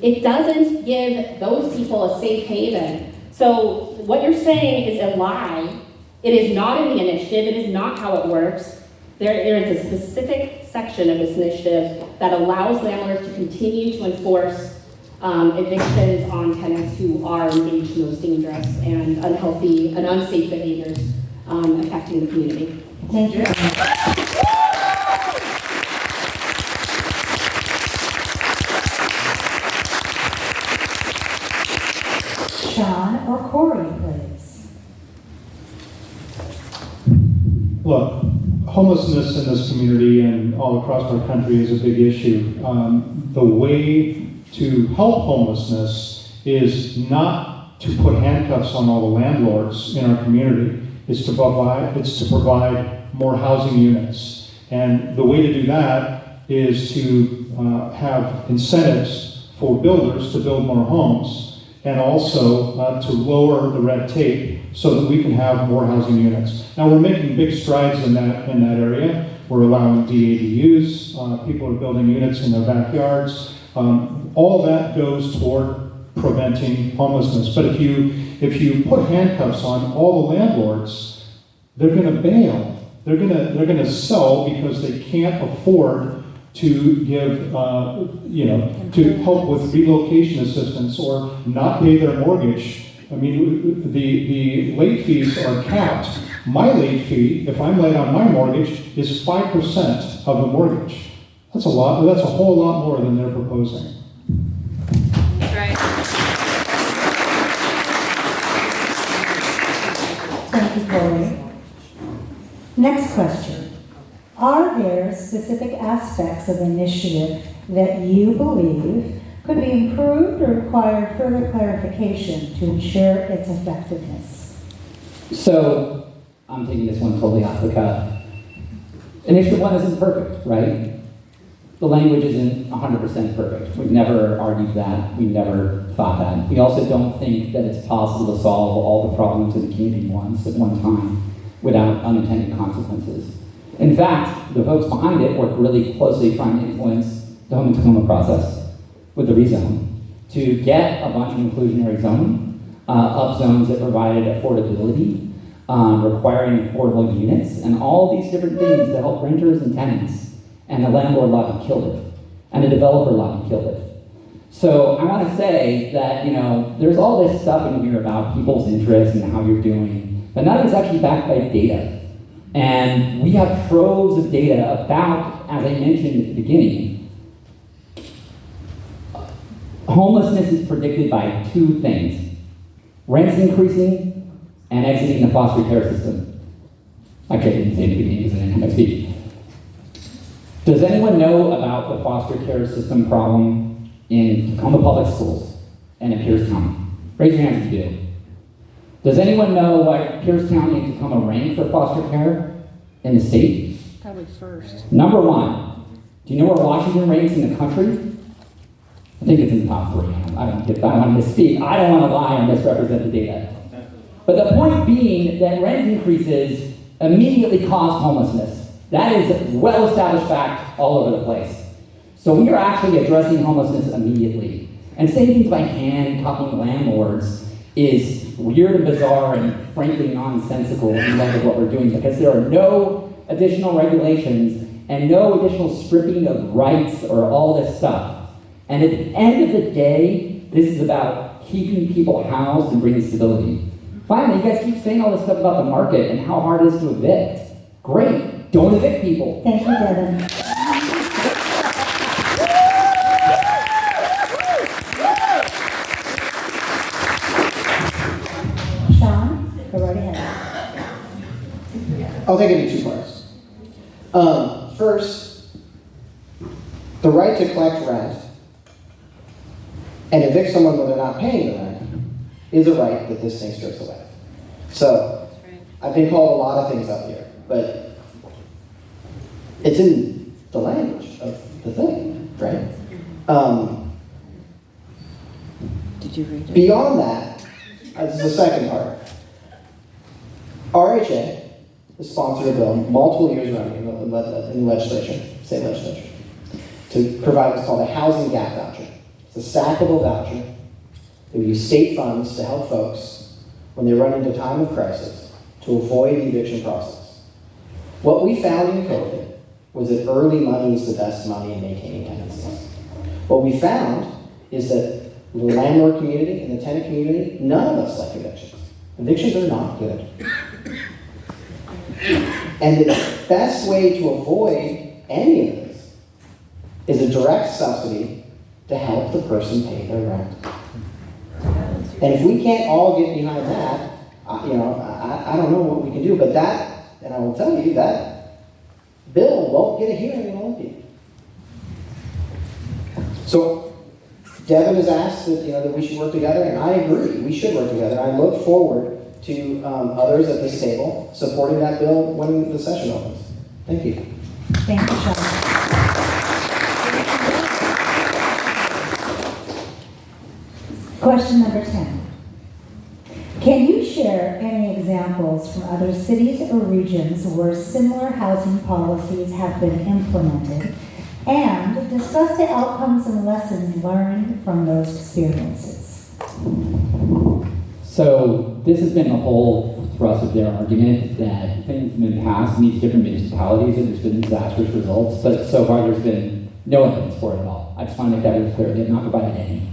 It doesn't give those people a safe haven. So what you're saying is a lie. It is not in the initiative. It is not how it works. There is a specific section of this initiative that allows landlords to continue to enforce evictions on tenants who are engaged in those dangerous and unhealthy and unsafe behaviors affecting the community. Thank you. Sean or Corey, please. Look, homelessness in this community and all across our country is a big issue. The way to help homelessness is not to put handcuffs on all the landlords in our community. It's to provide more housing units. And the way to do that is to have incentives for builders to build more homes, and also to lower the red tape so that we can have more housing units. Now we're making big strides in that area. We're allowing DADUs, people are building units in their backyards. All that goes toward preventing homelessness. But if you put handcuffs on all the landlords, they're gonna bail. They're gonna sell because they can't afford to give, to help with relocation assistance or not pay their mortgage. I mean, the late fees are capped. My late fee, if I'm late on my mortgage, is 5% of the mortgage. That's a lot. That's a whole lot more than they're proposing. That's right. Thank you, Corey. Next question. Are there specific aspects of the initiative that you believe could be improved or require further clarification to ensure its effectiveness? So, I'm taking this one totally off the cuff. Initiative 1 isn't perfect, right? The language isn't 100% perfect. We've never argued that. We've never thought that. We also don't think that it's possible to solve all the problems in the community once at one time without unintended consequences. In fact, the folks behind it work really closely trying to influence the home and Tacoma process with the rezone to get a bunch of inclusionary zoning, up zones that provided affordability, requiring affordable units, and all these different things to help renters and tenants. And the landlord lobby killed it, and the developer lobby killed it. So I want to say that, there's all this stuff in here about people's interests and how you're doing, but none of it's actually backed by data. And we have troves of data about, as I mentioned at the beginning, homelessness is predicted by 2 things: rents increasing and exiting the foster care system. Actually, I didn't say it at the beginning because I didn't have my speech. Does anyone know about the foster care system problem in Tacoma Public Schools and in Pierce County? Raise your hand if you do. Does anyone know what Pierce County and Tacoma rank for foster care in the state? Probably first. Number 1. Do you know where Washington ranks in the country? I think it's in the top 3. I don't want to misspeak. I don't want to lie or misrepresent the data. But the point being that rent increases immediately cause homelessness. That is a well-established fact all over the place. So we are actually addressing homelessness immediately. And saying things by hand, talking to landlords, is weird and bizarre and frankly nonsensical in light of what we're doing, because there are no additional regulations and no additional stripping of rights or all this stuff. And at the end of the day, this is about keeping people housed and bringing stability. Finally, you guys keep saying all this stuff about the market and how hard it is to evict. Great, don't evict people. Thank you, Devin. Sean, go right ahead. I'll take it in 2 parts. First, the right to collect rent and evict someone when they're not paying the rent is a right that this thing strips away. So, I've been called a lot of things up here, but it's in the language of the thing, right? Did you read it? Beyond that, this is the second part. RHA has sponsored a bill multiple years running in the legislature, state legislature, to provide what's called a housing gap voucher. It's a stackable voucher that we use state funds to help folks when they run into a time of crisis to avoid the eviction process. What we found in COVID was that early money is the best money in maintaining tenancies. What we found is that the landlord community and the tenant community, none of us like evictions. Evictions are not good. And the best way to avoid any of this is a direct subsidy to help the person pay their rent. And if we can't all get behind that, I don't know what we can do, but that, and I will tell you, that bill won't get a hearing in Olympia. So Devin has asked that we should work together, and I agree, we should work together. I look forward to others at this table supporting that bill when the session opens. Thank you. Thank you, Sean. Question number 10. Can you share any examples from other cities or regions where similar housing policies have been implemented, and discuss the outcomes and lessons learned from those experiences? So this has been the whole thrust of their argument, that things have been passed in these different municipalities and there's been disastrous results, but so far there's been No evidence for it at all. I just want to make that really clear. They have not provided any.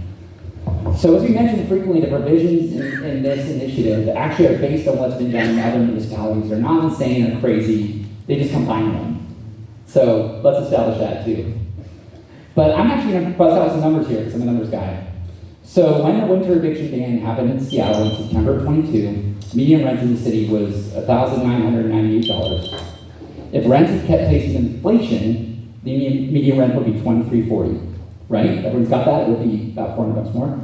So as we mentioned frequently, the provisions in this initiative actually are based on what's been done in other municipalities. They're not insane or crazy. They just combine them. So let's establish that too. But I'm actually going to buzz out some numbers here because I'm a numbers guy. So when the winter eviction ban happened in Seattle in September 22, median rent in the city was $1,998. If rent is kept pace with inflation, the median rent would be $2,340. Right? Everyone's got that? It would be about $400 more.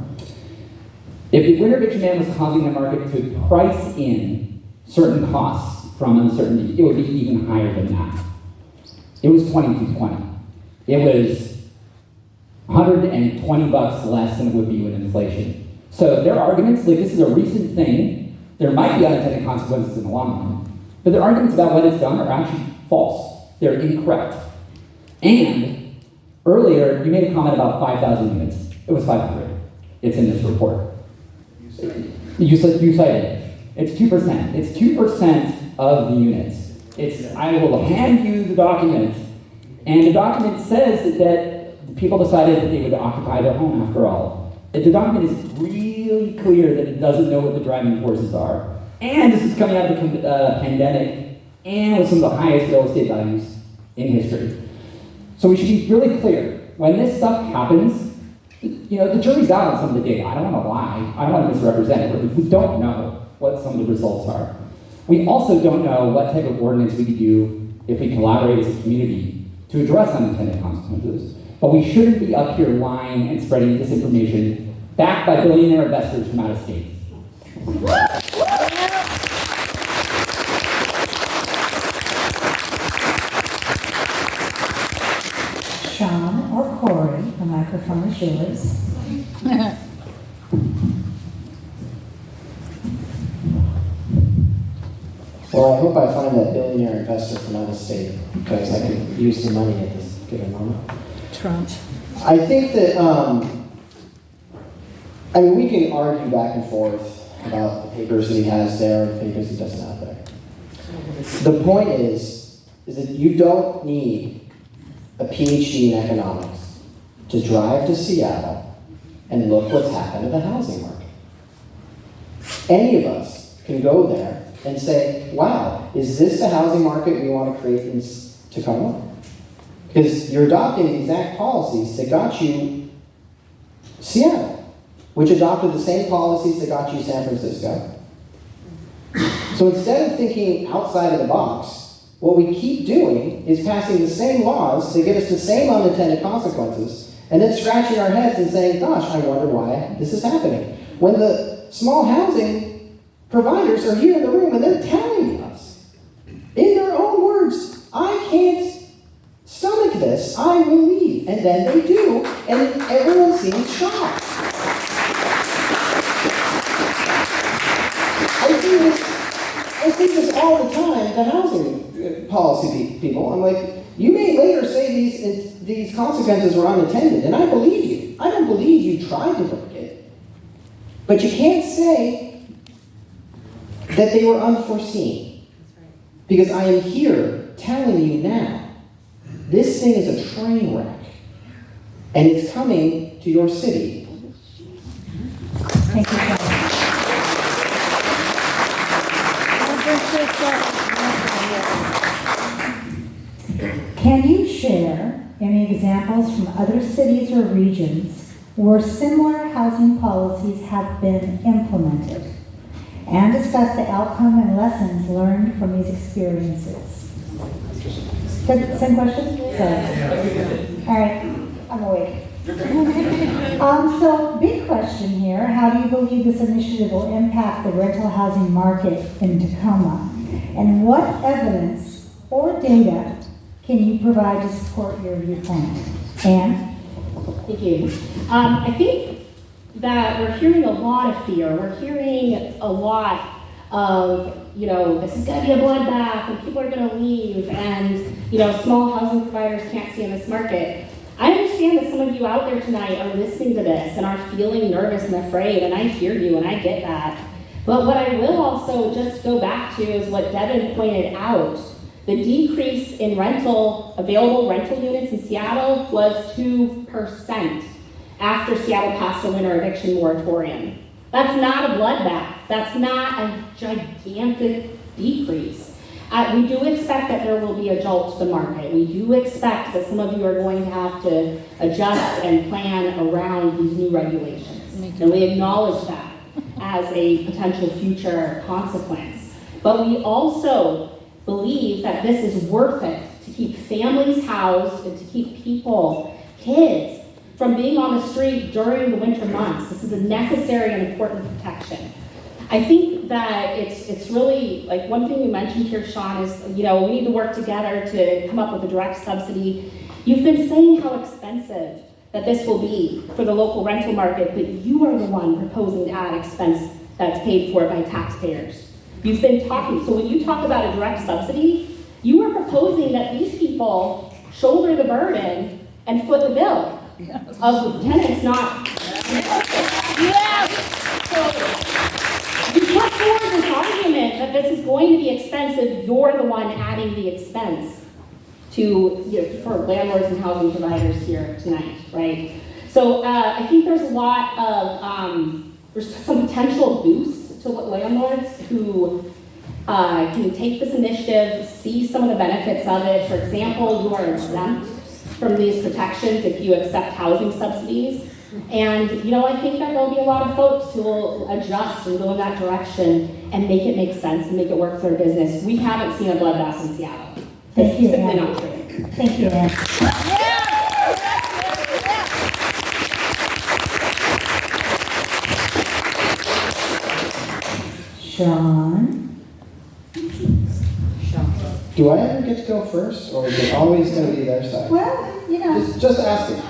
If the winter eviction ban was causing the market to price in certain costs from uncertainty, it would be even higher than that. It was $2,220. It was $120 less than it would be with inflation. So their arguments, like this is a recent thing, there might be unintended consequences in the long run, but their arguments about what it's done are actually false. They're incorrect. And earlier, you made a comment about 5,000 units. It was 500. It's in this report. You cited it. It's 2%. It's 2% of the units. I will hand you the document, and the document says that people decided that they would occupy their home after all. The document is really clear that it doesn't know what the driving forces are. And this is coming out of the pandemic and with some of the highest real estate values in history. So we should be really clear. When this stuff happens, the jury's out on some of the data. I don't want to lie. I don't want to misrepresent it. We don't know what some of the results are. We also don't know what type of ordinance we could do if we collaborate as a community to address unintended consequences. But we shouldn't be up here lying and spreading disinformation backed by billionaire investors from out of state. Sean or Corey, the microphone is yours. Well, I hope I find that billionaire investor from out of state, because I could use the money at this given moment. Trump. I think that, we can argue back and forth about the papers that he has there and the papers he doesn't have there. The point is that you don't need a PhD in economics to drive to Seattle and look what's happened to the housing market. Any of us can go there and say, wow, is this the housing market we want to create in Tacoma? Because you're adopting the exact policies that got you Seattle, which adopted the same policies that got you San Francisco. So instead of thinking outside of the box, what we keep doing is passing the same laws that get us the same unintended consequences, and then scratching our heads and saying, gosh, I wonder why this is happening. When the small housing providers are here in the room and they're telling us, in their own words, I can't stomach this, I will leave. And then they do, and everyone seems shocked. I see this all the time to housing policy people. I'm like, you may later say these consequences were unintended, and I believe you. I don't believe you tried to break it. But you can't say that they were unforeseen. Because I am here telling you now, this thing is a train wreck, and it's coming to your city. Thank you, Sean. Can you share any examples from other cities or regions where similar housing policies have been implemented, and discuss the outcome and lessons learned from these experiences? Same question? Sorry. All right, I'm awake. So, big question here. How do you believe this initiative will impact the rental housing market in Tacoma? And what evidence or data can you provide to support your viewpoint? Anne? Thank you. I think that we're hearing a lot of fear. We're hearing a lot of, this is going to be a bloodbath and people are going to leave and, small housing providers can't stay in this market. I understand that some of you out there tonight are listening to this and are feeling nervous and afraid, and I hear you and I get that. But what I will also just go back to is what Devin pointed out. The decrease in available rental units in Seattle was 2% after Seattle passed a winter eviction moratorium. That's not a bloodbath. That's not a gigantic decrease. We do expect that there will be a jolt to the market. We do expect that some of you are going to have to adjust and plan around these new regulations. And we acknowledge that as a potential future consequence. But we also believe that this is worth it to keep families housed and to keep people, kids, from being on the street during the winter months. This is a necessary and important protection. I think that it's really, like, one thing you mentioned here, Sean, is, we need to work together to come up with a direct subsidy. You've been saying how expensive that this will be for the local rental market, but you are the one proposing to add expense that's paid for by taxpayers. You've been talking, so when you talk about a direct subsidy, you are proposing that these people shoulder the burden and foot the bill of the tenants not. So you put forward this argument that this is going to be expensive, you're the one adding the expense to, for landlords and housing providers here tonight, right? So I think there's a lot of, there's some potential boost to landlords who can take this initiative, see some of the benefits of it. For example, you are exempt from these protections if you accept housing subsidies. And, I think that there'll be a lot of folks who will adjust and go in that direction and make it make sense and make it work for their business. We haven't seen a bloodbath in Seattle. Thank you, Simply Ann. not true. Thank you, Ann. Sean? Do I ever get to go first, or is it always going to be their side? Well, Just asking.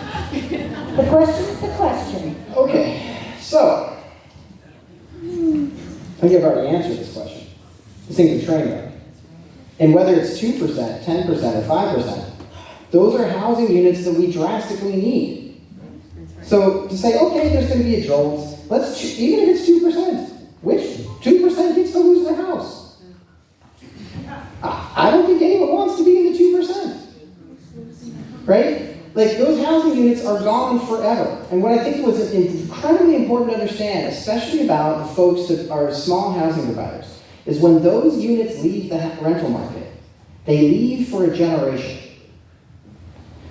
the question's the question. Okay, so I think I've already answered this question. This thing's a train wreck. And whether it's 2%, 10%, or 5%, those are housing units that we drastically need. So to say, okay, there's going to be a jolt, even if it's 2%, which 2% gets to lose their house? I don't think anyone wants to be in the 2%. Right? Like, those housing units are gone forever. And what I think was incredibly important to understand, especially about the folks that are small housing providers, is when those units leave the rental market, they leave for a generation.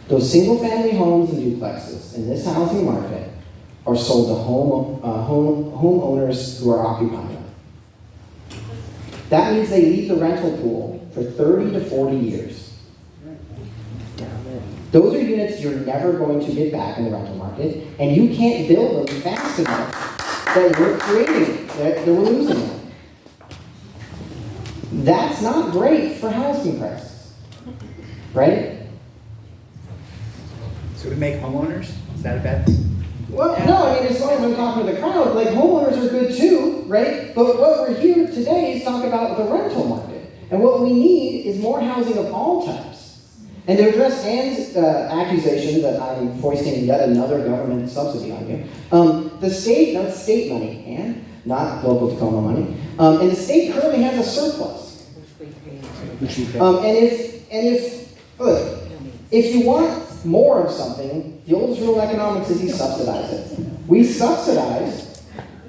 Those single-family homes and duplexes in this housing market are sold to homeowners who are occupying them. That means they leave the rental pool for 30 to 40 years. Those are units you're never going to get back in the rental market, and you can't build them fast enough that we're creating, that we're losing them. That's not great for housing prices, right? So we make homeowners? Is that a bad thing? Well, no, I mean, as long as I'm talking to the crowd, like, homeowners are good too, right? But what we're here today is talk about the rental market. And what we need is more housing of all types. And to address Ann's accusation that I'm foisting yet another government subsidy on you, the state, no, it's state money, Ann, not local Tacoma money, and the state currently has a surplus. If you want more of something, the oldest rule of economics is you subsidize it. We subsidize,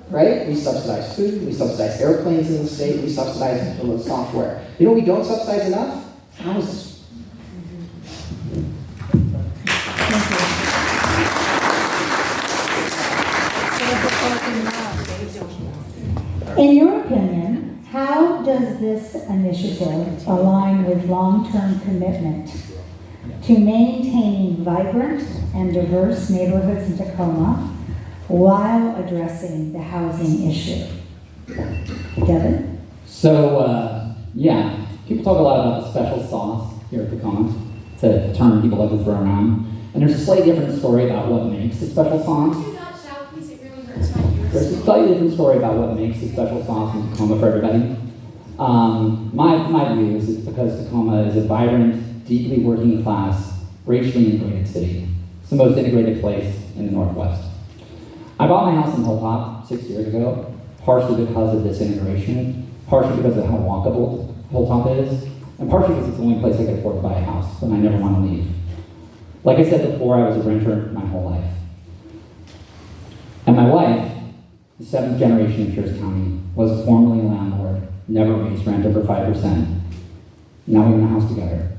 right? We subsidize food, we subsidize airplanes in the state, we subsidize the software. You know what we don't subsidize enough? Houses. In your opinion, how does this initiative align with long-term commitment to maintaining vibrant and diverse neighborhoods in Tacoma while addressing the housing issue? Devin? So, people talk a lot about the special sauce here at Tacoma. It's a term people like to throw around. And there's a slightly different story about what makes a special sauce. Could you not shout, please? It really hurts my ears. There's a slightly different story about what makes a special sauce in Tacoma for everybody. My view is it's because Tacoma is a vibrant, deeply working class, racially integrated city. It's the most integrated place in the Northwest. I bought my house in Hilltop 6 years ago, partially because of this integration, partially because of how walkable Hilltop is, and partially because it's the only place I could afford to buy a house, and I never want to leave. Like I said before, I was a renter my whole life. And my wife, the seventh generation in Pierce County, was formerly a landlord, never raised rent over 5%. Now we own a house together.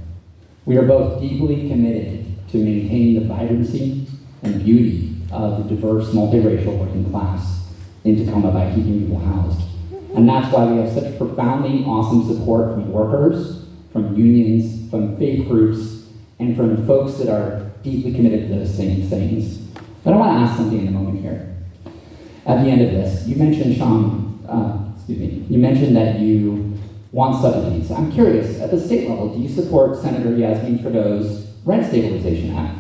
We are both deeply committed to maintaining the vibrancy and beauty of the diverse, multiracial working class in Tacoma by keeping people housed. And that's why we have such profoundly awesome support from workers, from unions, from faith groups, and from folks that are deeply committed to those same things. But I want to ask something in a moment here. At the end of this, you mentioned, you mentioned that you want subsidies. I'm curious, at the state level, do you support Senator Yasmin Trudeau's Rent Stabilization Act?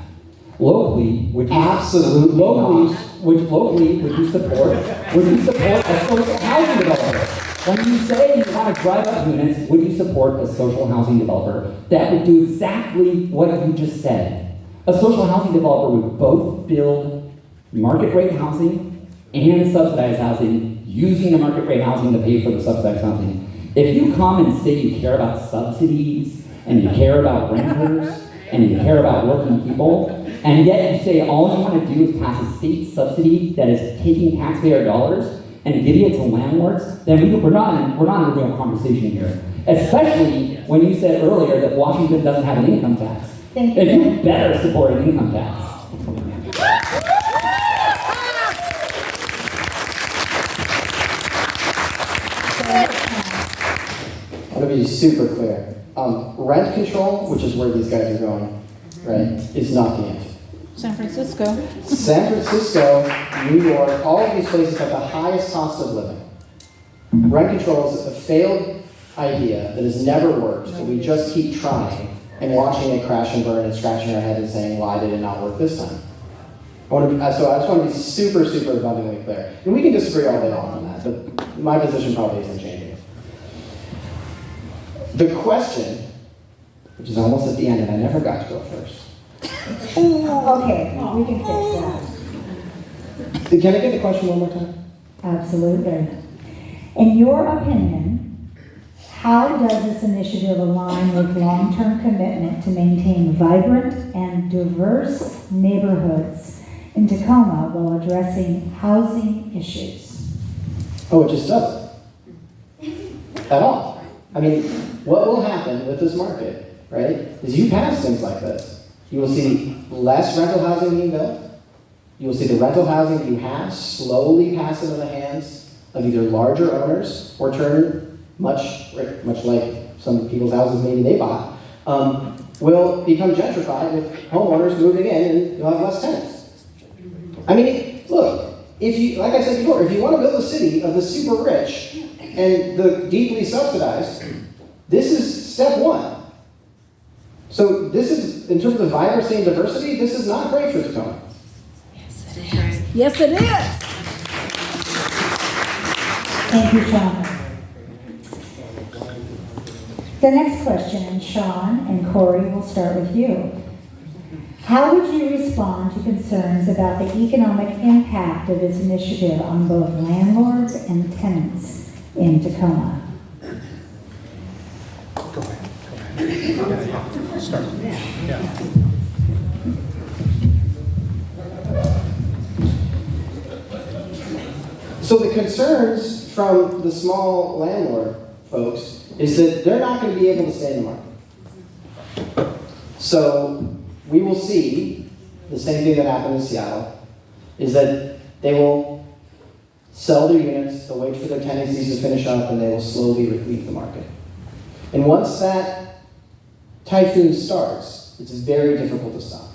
Locally, would you Absolutely locally, not. would you support a social housing developer? When you say you want to drive up units, would you support a social housing developer that would do exactly what you just said? A social housing developer would both build market rate housing and subsidized housing, using the market rate housing to pay for the subsidized housing. If you come and say you care about subsidies, and you care about renters, and you care about working people, and yet you say all you want to do is pass a state subsidy that is taking taxpayer dollars and giving it to landlords, then we're not in a real conversation here. Especially when you said earlier that Washington doesn't have an income tax. Thank you. And you better support an income tax. I want to be super clear. Rent control, which is where these guys are going, right, is not the answer. San Francisco. San Francisco, New York, all of these places have the highest cost of living. Rent control is a failed idea that has never worked, and we just keep trying and watching it crash and burn and scratching our head and saying, why did it not work this time? So I just want to be super, super abundantly clear. And we can disagree all day long on that, but my position probably isn't changing. The question, which is almost at the end, and I never got to go first. Okay, we can fix that. Can I get the question one more time? Absolutely. In your opinion, how does this initiative align with long-term commitment to maintain vibrant and diverse neighborhoods in Tacoma while addressing housing issues? Oh, it just doesn't. At all. I mean, what will happen with this market, right, is you pass things like this. You will see less rental housing being built. You will see the rental housing that you have slowly pass into the hands of either larger owners or turn much like some people's houses maybe they bought, will become gentrified with homeowners moving in and you'll have less tenants. I mean, look, if you, like I said before, if you want to build a city of the super rich and the deeply subsidized, this is step one. So this is, in terms of vibrancy and diversity, this is not great for Tacoma. Yes, it is. Thank you, Sean. The next question, and Sean and Corey, will start with you. How would you respond to concerns about the economic impact of this initiative on both landlords and tenants in Tacoma? Start. Yeah. So the concerns from the small landlord folks is that they're not going to be able to stay in the market. So we will see the same thing that happened in Seattle, is that they will sell their units, they'll wait for their tenancies to finish up, and they will slowly leave the market. And once that typhoon starts, it's very difficult to stop.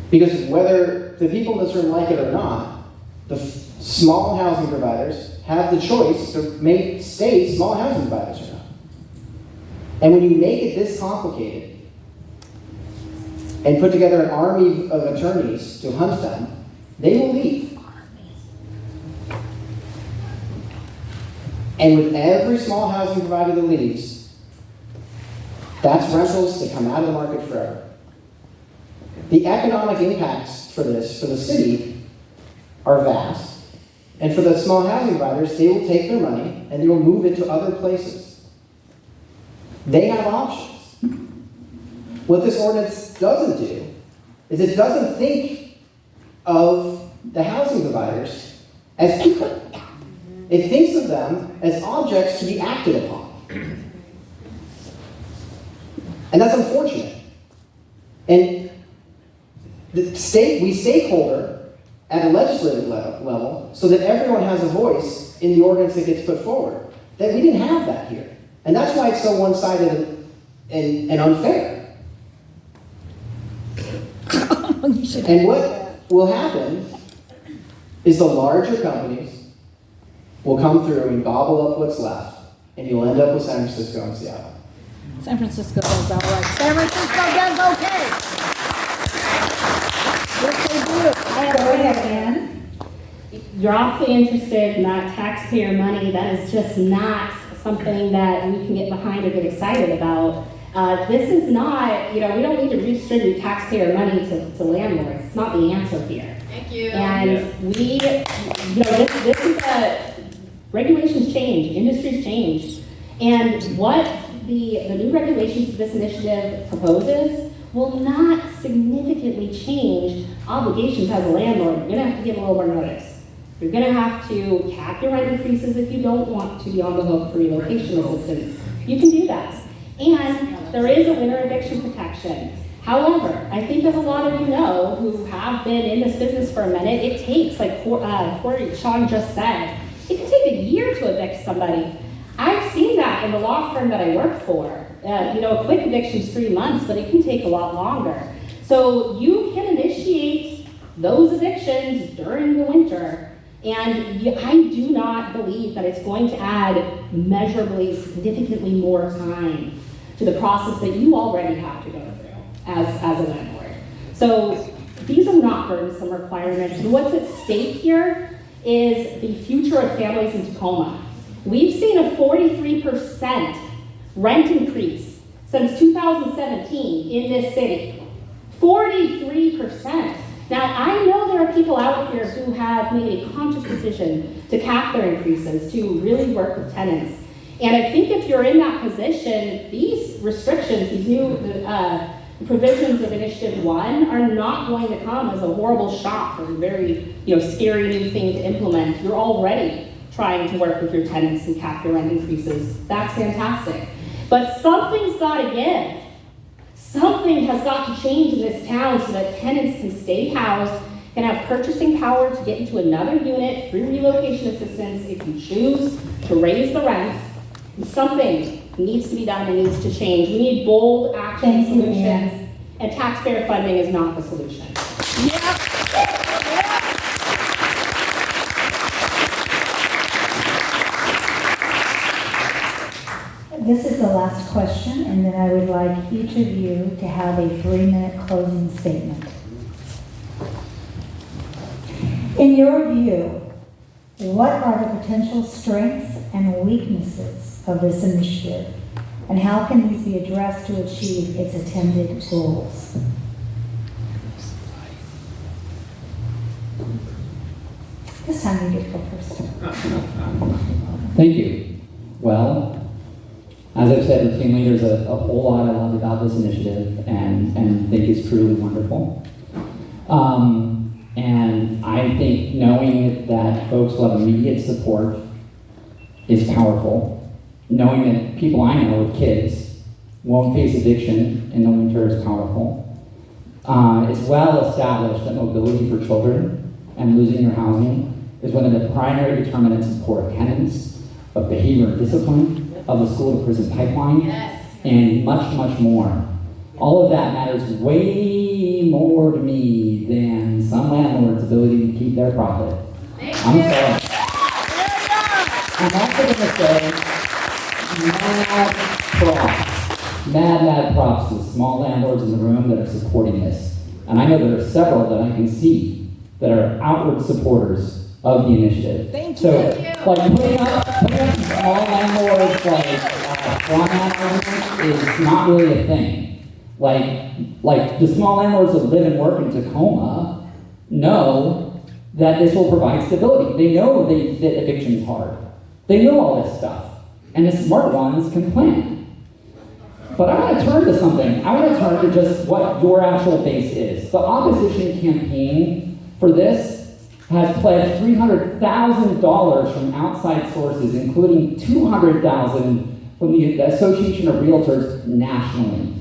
Because whether the people in this room like it or not, the small housing providers have the choice to stay small housing providers or not. And when you make it this complicated and put together an army of attorneys to hunt them, they will leave. And with every small housing provider that leaves, that's rentals that come out of the market forever. The economic impacts for this, for the city, are vast. And for the small housing providers, they will take their money and they will move it to other places. They have options. What this ordinance doesn't do is it doesn't think of the housing providers as people. It thinks of them as objects to be acted upon. And that's unfortunate. And we stakeholder at a legislative level so that everyone has a voice in the ordinance that gets put forward. That we didn't have that here. And that's why it's so one-sided and unfair. And what will happen is the larger companies will come through and gobble up what's left, and you'll end up with San Francisco and Seattle. San Francisco does all right. San Francisco does okay. Yes, they do. Go ahead, Ann. You're awfully interested in that taxpayer money. That is just not something that we can get behind or get excited about. This is not, we don't need to redistribute taxpayer money to landlords. It's not the answer here. Thank you. And this is regulations change, industries change. And what the new regulations of this initiative proposes will not significantly change obligations as a landlord. You're gonna have to give a little more notice. You're gonna have to cap your rent increases if you don't want to be on the hook for relocation assistance. You can do that. And there is a winter eviction protection. However, I think as a lot of you know who have been in this business for a minute, it takes, like Sean just said, it can take a year to evict somebody. I've seen that in the law firm that I work for. A quick eviction is 3 months, but it can take a lot longer. So you can initiate those evictions during the winter. And I do not believe that it's going to add measurably, significantly more time to the process that you already have to go through as a landlord. So these are not burdensome requirements. And what's at stake here is the future of families in Tacoma. We've seen a 43% rent increase since 2017 in this city. 43%. Now, I know there are people out here who have made a conscious decision to cap their increases, to really work with tenants. And I think if you're in that position, these restrictions, these new provisions of Initiative 1 are not going to come as a horrible shock or a very scary new thing to implement. You're already trying to work with your tenants and cap their rent increases. That's fantastic. But something's got to give. Something has got to change in this town so that tenants can stay housed, can have purchasing power to get into another unit through relocation assistance if you choose to raise the rent. Something needs to be done and needs to change. We need bold action solutions, and taxpayer funding is not the solution. This is the last question, and then I would like each of you to have a 3-minute closing statement. In your view, what are the potential strengths and weaknesses of this initiative, and how can these be addressed to achieve its intended goals? This time you get to go first. Thank you. Well, as I've said routinely, there's a whole lot I love about this initiative and think is truly wonderful. And I think knowing that folks will have immediate support is powerful. Knowing that people I know with kids won't face eviction in the winter is powerful. It's well established that mobility for children and losing your housing is one of the primary determinants of poor attendance, of behavior and discipline, of the school to prison pipeline, and much, much more. All of that matters way more to me than some landlord's ability to keep their profit. I'm sorry. I'm also going to say mad props to the small landlords in the room that are supporting this. And I know there are several that I can see that are outward supporters of the initiative. Thank you. So, like putting up small landlords is not really a thing. Like the small landlords that live and work in Tacoma know that this will provide stability. They know that eviction is hard. They know all this stuff. And the smart ones can plan. But I want to turn to something. I want to turn to just what your actual base is. The opposition campaign for this has pledged $300,000 from outside sources, including $200,000 from the Association of Realtors nationally.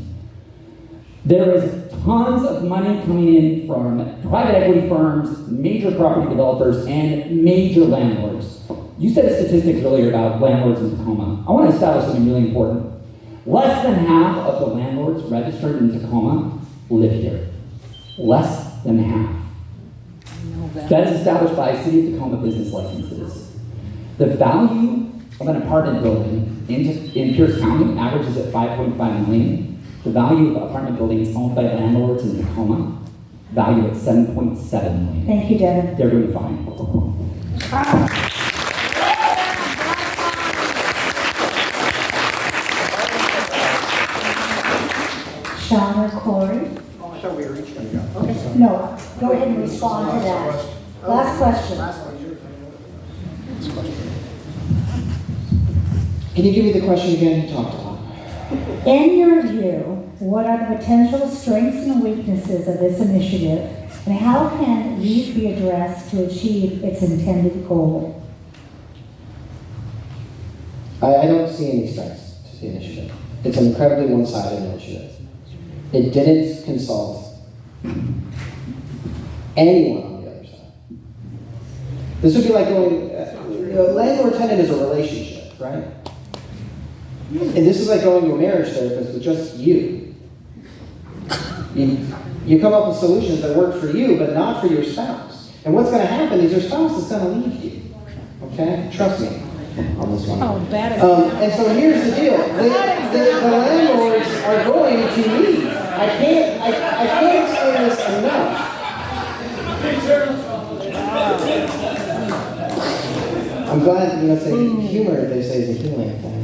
There is tons of money coming in from private equity firms, major property developers, and major landlords. You said statistics earlier about landlords in Tacoma. I want to establish something really important. Less than half of the landlords registered in Tacoma live here. Less than half. That is established by City of Tacoma business licenses. The value of an apartment building in Pierce County averages at $5.5 million. The value of apartment buildings owned by landlords in Tacoma valued at $7.7 million. Thank you, Devin. They're doing fine. Sean or Corey? So we were each going to go. Okay. No, go ahead and respond to that. Last question. Can you give me the question again? You talked a lot. In your view, what are the potential strengths and weaknesses of this initiative, and how can these be addressed to achieve its intended goal? I don't see any strengths to the initiative. It's an incredibly one-sided initiative. It didn't consult anyone on the other side. This would be like going, landlord-tenant is a relationship, right? And this is like going to a marriage therapist with just you. You come up with solutions that work for you, but not for your spouse. And what's going to happen is your spouse is going to leave you. Okay? Trust me on this one. Oh, bad. And so here's the deal. The landlords are going to leave. I can't say this enough. I'm glad, say humor, they say, is a healing thing.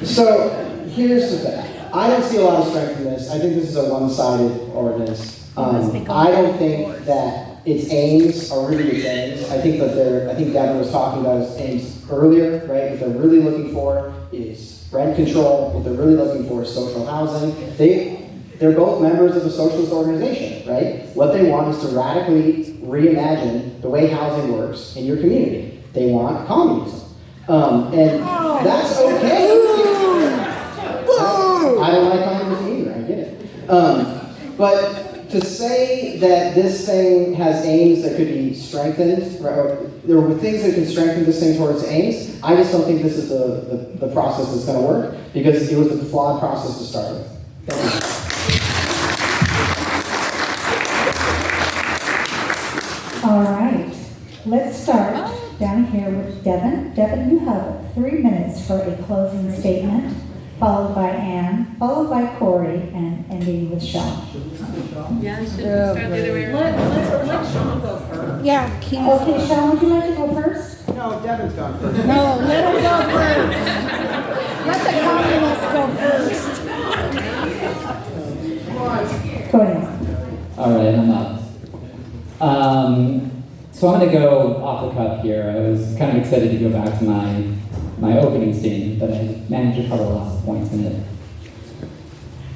So here's the thing. I don't see a lot of strength in this. I think this is a one-sided ordinance. I don't think that its aims are really its aims. I think Devin was talking about its aims earlier, right? What they're really looking for is rent control. What they're really looking for is social housing. They're both members of a socialist organization, right? What they want is to radically reimagine the way housing works in your community. They want communism. And that's okay. I don't like communism either, I get it. But to say that this thing has aims that could be strengthened, right, or there were things that can strengthen this thing towards aims, I just don't think this is the process that's going to work, because it was a flawed process to start with. Thank you. All right, let's start down here with Devin. Devin, you have 3 minutes for a closing statement, followed by Ann, followed by Corey, and ending with Sean. Yeah, I should start the other way around. Let Sean go first. Yeah, keep. Okay, Sean, would you like to go first? No, Devin's gone first. No, let him go first. Let the communists go first. Go ahead. All right, I'm up. So I'm going to go off the cuff here. I was kind of excited to go back to my opening statement, but I managed to cover lots of points in it.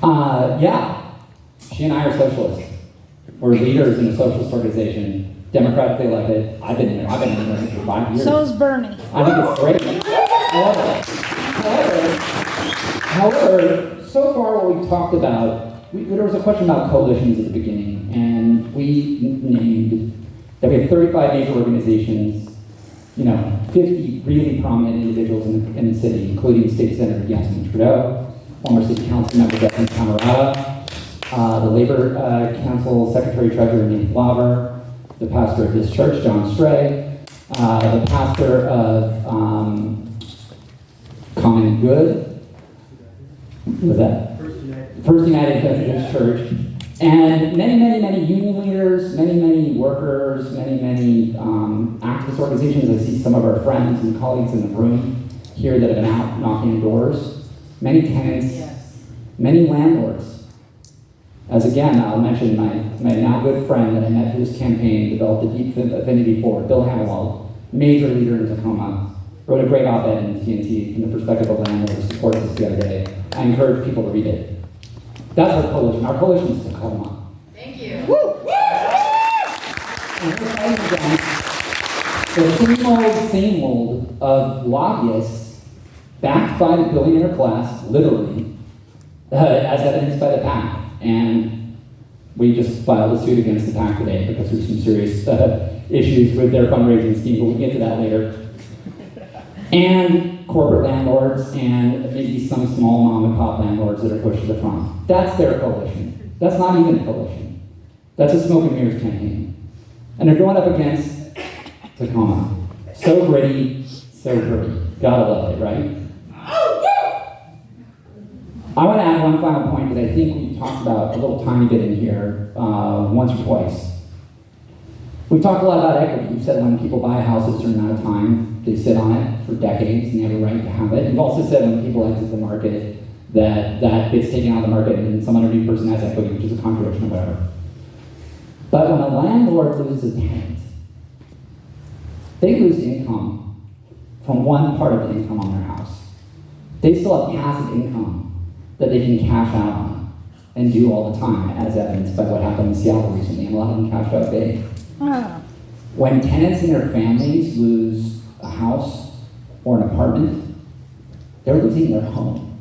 Yeah, she and I are socialists. We're leaders in a socialist organization, democratically elected. I've been in it for 5 years. So's Bernie. I think it's great. However, so far what we've talked about, there was a question about coalitions at the beginning, and we named that we have 35 major organizations, 50 really prominent individuals in the city, including State Senator Yasmin Trudeau, former City Council member Bethany Camarada, the Labor Council Secretary Treasurer Nathan Lauber, the pastor of this church, John Stray, the pastor of Common Good, what was that? First United Methodist Church, and many union leaders, many workers, many activist organizations. I see some of our friends and colleagues in the room here that have been out knocking doors. Many tenants, many landlords. As again, I'll mention my now good friend that I met through this campaign, developed a deep affinity for, Bill Hannawald, major leader in Tacoma, wrote a great op-ed in TNT from the perspective of landlords who supports us the other day. I encourage people to read it. That's our coalition. Our coalition is Tacoma. Thank you. And we're fighting against the same mold of lobbyists backed by the billionaire class, literally, as evidenced by the PAC. And we just filed a suit against the PAC today because there's some serious issues with their fundraising scheme, but we'll get to that later. And corporate landlords and maybe some small mom and pop landlords that are pushed to the front. That's their coalition. That's not even a coalition. That's a smoke and mirrors campaign. And they're going up against Tacoma. So gritty, so pretty. Gotta love it, right? I want to add one final point that I think we talked about a little tiny bit in here once or twice. We've talked a lot about equity. We've said when people buy a house at a certain amount of time, they sit on it for decades and they have a right to have it. We've also said when people exit the market that gets taken out of the market and some other new person has equity, which is a contradiction or whatever. But when a landlord loses a tenant, they lose income from one part of the income on their house. They still have passive income that they can cash out on and do all the time, as evidenced by what happened in Seattle recently, and a lot of them cashed out big. When tenants and their families lose a house or an apartment, they're losing their home.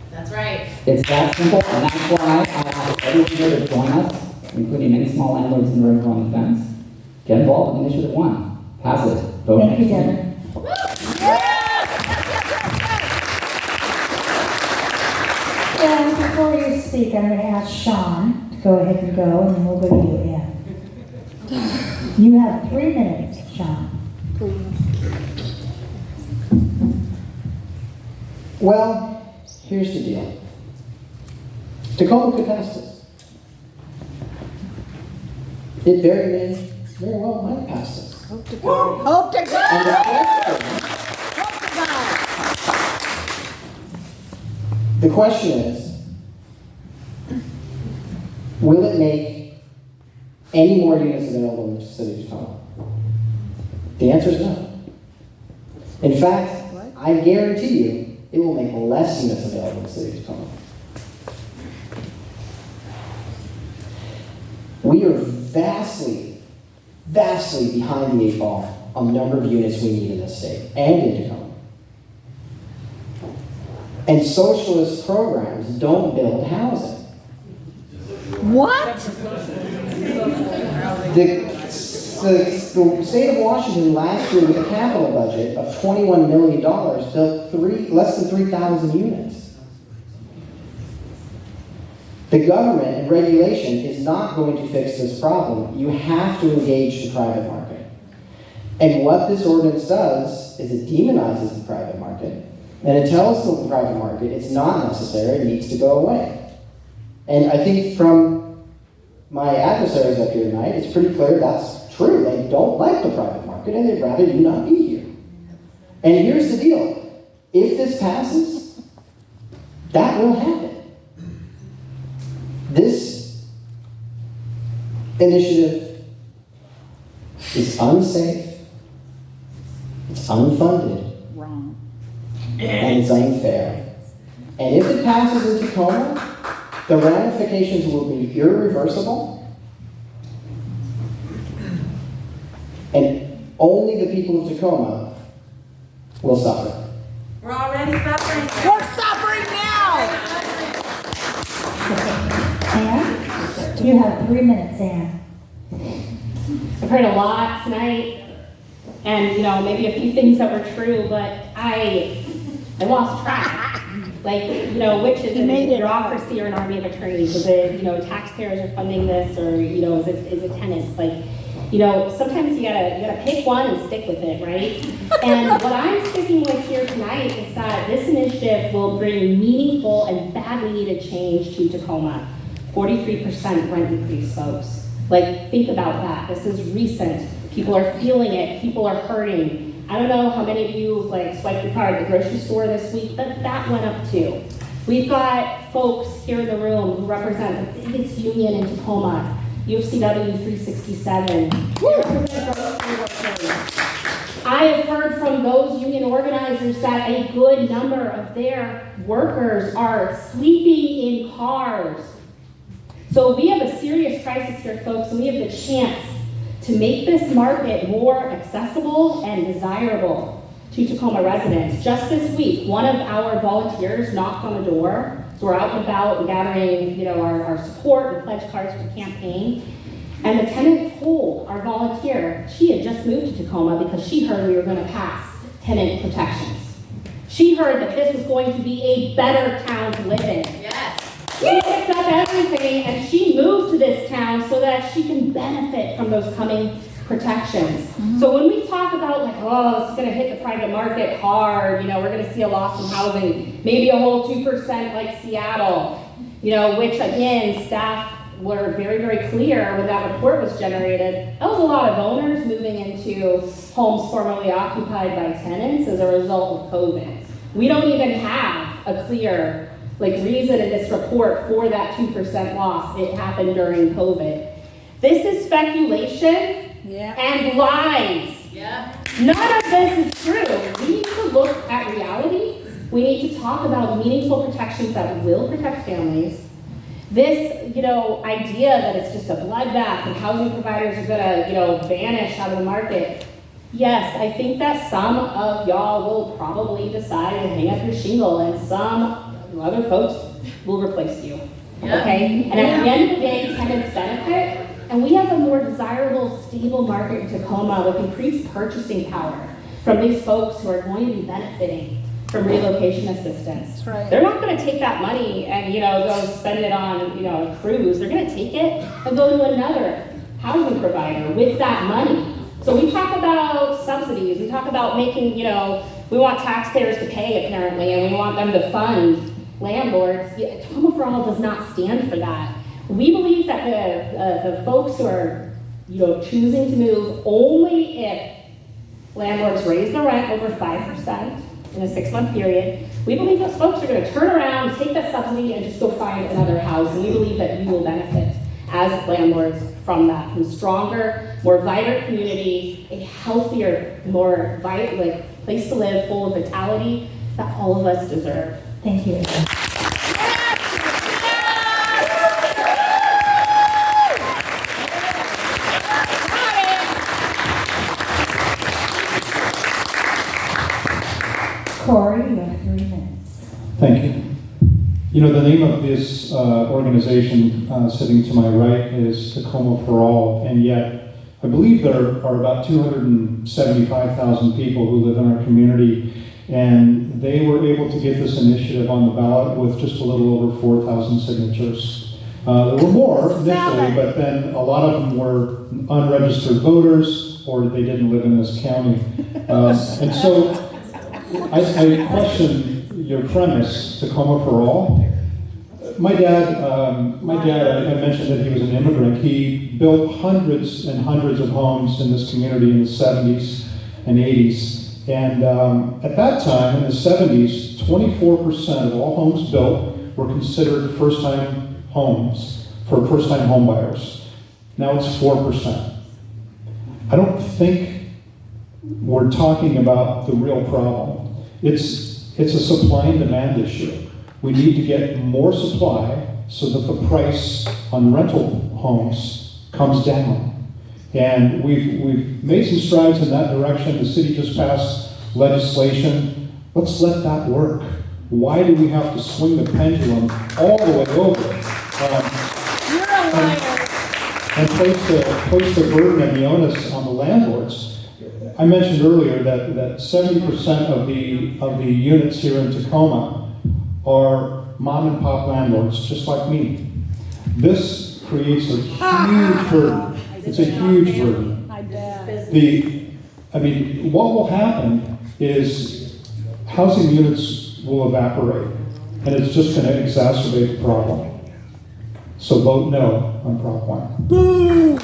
That's right. It's that simple, and that's why I ask everyone here to join us, including many small landlords in the room on the fence. Get involved in Initiative 1. Pass it. Vote Thank you, next year. Devin. And before you speak, I'm going to ask Sean to go ahead and go, and then we'll go to you, Ann. You have 3 minutes, Sean. Well, here's the deal. Tacoma could pass this. It very well might pass this. Hope to God. Hope to God. And the question is, will it make any more units available in the city of Tacoma? The answer is no. In fact, I guarantee you, it will make less units available in the city of Tacoma. We are vastly behind the 8 ball on the number of units we need in this state and in Tacoma. And socialist programs don't build housing. What? The state of Washington last year with a capital budget of $21 million built less than 3,000 units. The government and regulation is not going to fix this problem. You have to engage the private market. And what this ordinance does is it demonizes the private market, and it tells the private market it's not necessary, it needs to go away. And I think from my adversaries up here tonight, it's pretty clear that's true. They don't like the private market, and they'd rather you not be here. And here's the deal. If this passes, that will happen. This initiative is unsafe, it's unfunded, Wrong. and it's unfair. And if it passes in Tacoma, the ramifications will be irreversible, and only the people of Tacoma will suffer. We're already suffering. We're suffering now. Ann, you have 3 minutes, Ann. I've heard a lot tonight, and maybe a few things that were true, but I lost track. Which is made it it bureaucracy or an army of attorneys? Is it taxpayers are funding this, or is it tenants? Sometimes you gotta pick one and stick with it, right? And what I'm sticking with here tonight is that this initiative will bring meaningful and badly needed change to Tacoma. 43% rent increase, folks. Think about that. This is recent. People are feeling it. People are hurting. I don't know how many of you swiped your card at the grocery store this week, but that went up too. We've got folks here in the room who represent the biggest union in Tacoma, UFCW 367. They represent grocery workers. I have heard from those union organizers that a good number of their workers are sleeping in cars. So we have a serious crisis here, folks, and we have the chance to make this market more accessible and desirable to Tacoma residents. Just this week, one of our volunteers knocked on the door. So we're out and about and gathering, our support and pledge cards for the campaign. And the tenant told our volunteer she had just moved to Tacoma because she heard we were going to pass tenant protections. She heard that this was going to be a better town to live in. Yes. She picked up everything and she moved to this town so that she can benefit from those coming protections. So when we talk about this is going to hit the private market hard, we're going to see a loss in housing, maybe a whole 2% like Seattle, which again, staff were very, very clear when that report was generated. That was a lot of owners moving into homes formerly occupied by tenants as a result of COVID. We don't even have a clear reason in this report for that 2% loss. It happened during COVID. This is speculation and lies. Yep. None of this is true. We need to look at reality. We need to talk about meaningful protections that will protect families. This, idea that it's just a bloodbath and housing providers are gonna, vanish out of the market. Yes, I think that some of y'all will probably decide to hang up your shingle and some other folks will replace you. Yeah. Okay? And at the end of the day, tenants benefit. And we have a more desirable, stable market in Tacoma with increased purchasing power from these folks who are going to be benefiting from relocation assistance. That's right. They're not going to take that money and go spend it on a cruise. They're going to take it and go to another housing provider with that money. So we talk about subsidies. We talk about making we want taxpayers to pay apparently, and we want them to fund landlords. Tacoma for All does not stand for that. We believe that the folks who are choosing to move only if landlords raise the rent over 5% in a 6-month period. We believe those folks are going to turn around, take that subsidy, and just go find another house. And we believe that we will benefit as landlords from that, from stronger, more vibrant community, a healthier, more vibrant place to live, full of vitality that all of us deserve. Thank you. Corey, you have 3 minutes. Thank you. The name of this organization sitting to my right is Tacoma for All, and yet I believe there are about 275,000 people who live in our community, and they were able to get this initiative on the ballot with just a little over 4,000 signatures. There were more initially, but then a lot of them were unregistered voters, or they didn't live in this county. And so I question your premise, Tacoma for All. My dad, I mentioned that he was an immigrant. He built hundreds and hundreds of homes in this community in the 70s and 80s. And at that time, in the 70s, 24% of all homes built were considered first-time homes for first-time home buyers. Now it's 4%. I don't think we're talking about the real problem. It's a supply and demand issue. We need to get more supply so that the price on rental homes comes down. And we've made some strides in that direction. The city just passed legislation. Let's let that work. Why do we have to swing the pendulum all the way over? And place the burden and the onus on the landlords. I mentioned earlier that 70% of the units here in Tacoma are mom and pop landlords, just like me. This creates a huge burden. It's a huge burden. What will happen is housing units will evaporate, and it's just going to exacerbate the problem. So vote no on Prop 1. Boo!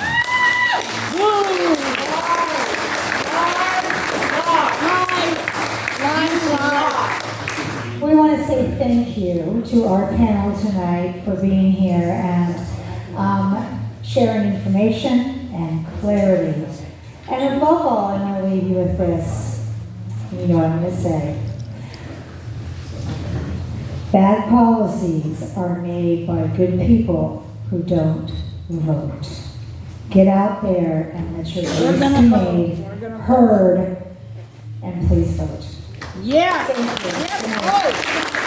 We want to say thank you to our panel tonight for being here and sharing information and clarity. And above all, and I'll leave you with this, you know what I'm going to say. Bad policies are made by good people who don't vote. Get out there and let your voice be made, heard, and please vote. Yes. Thank you. Yes, vote.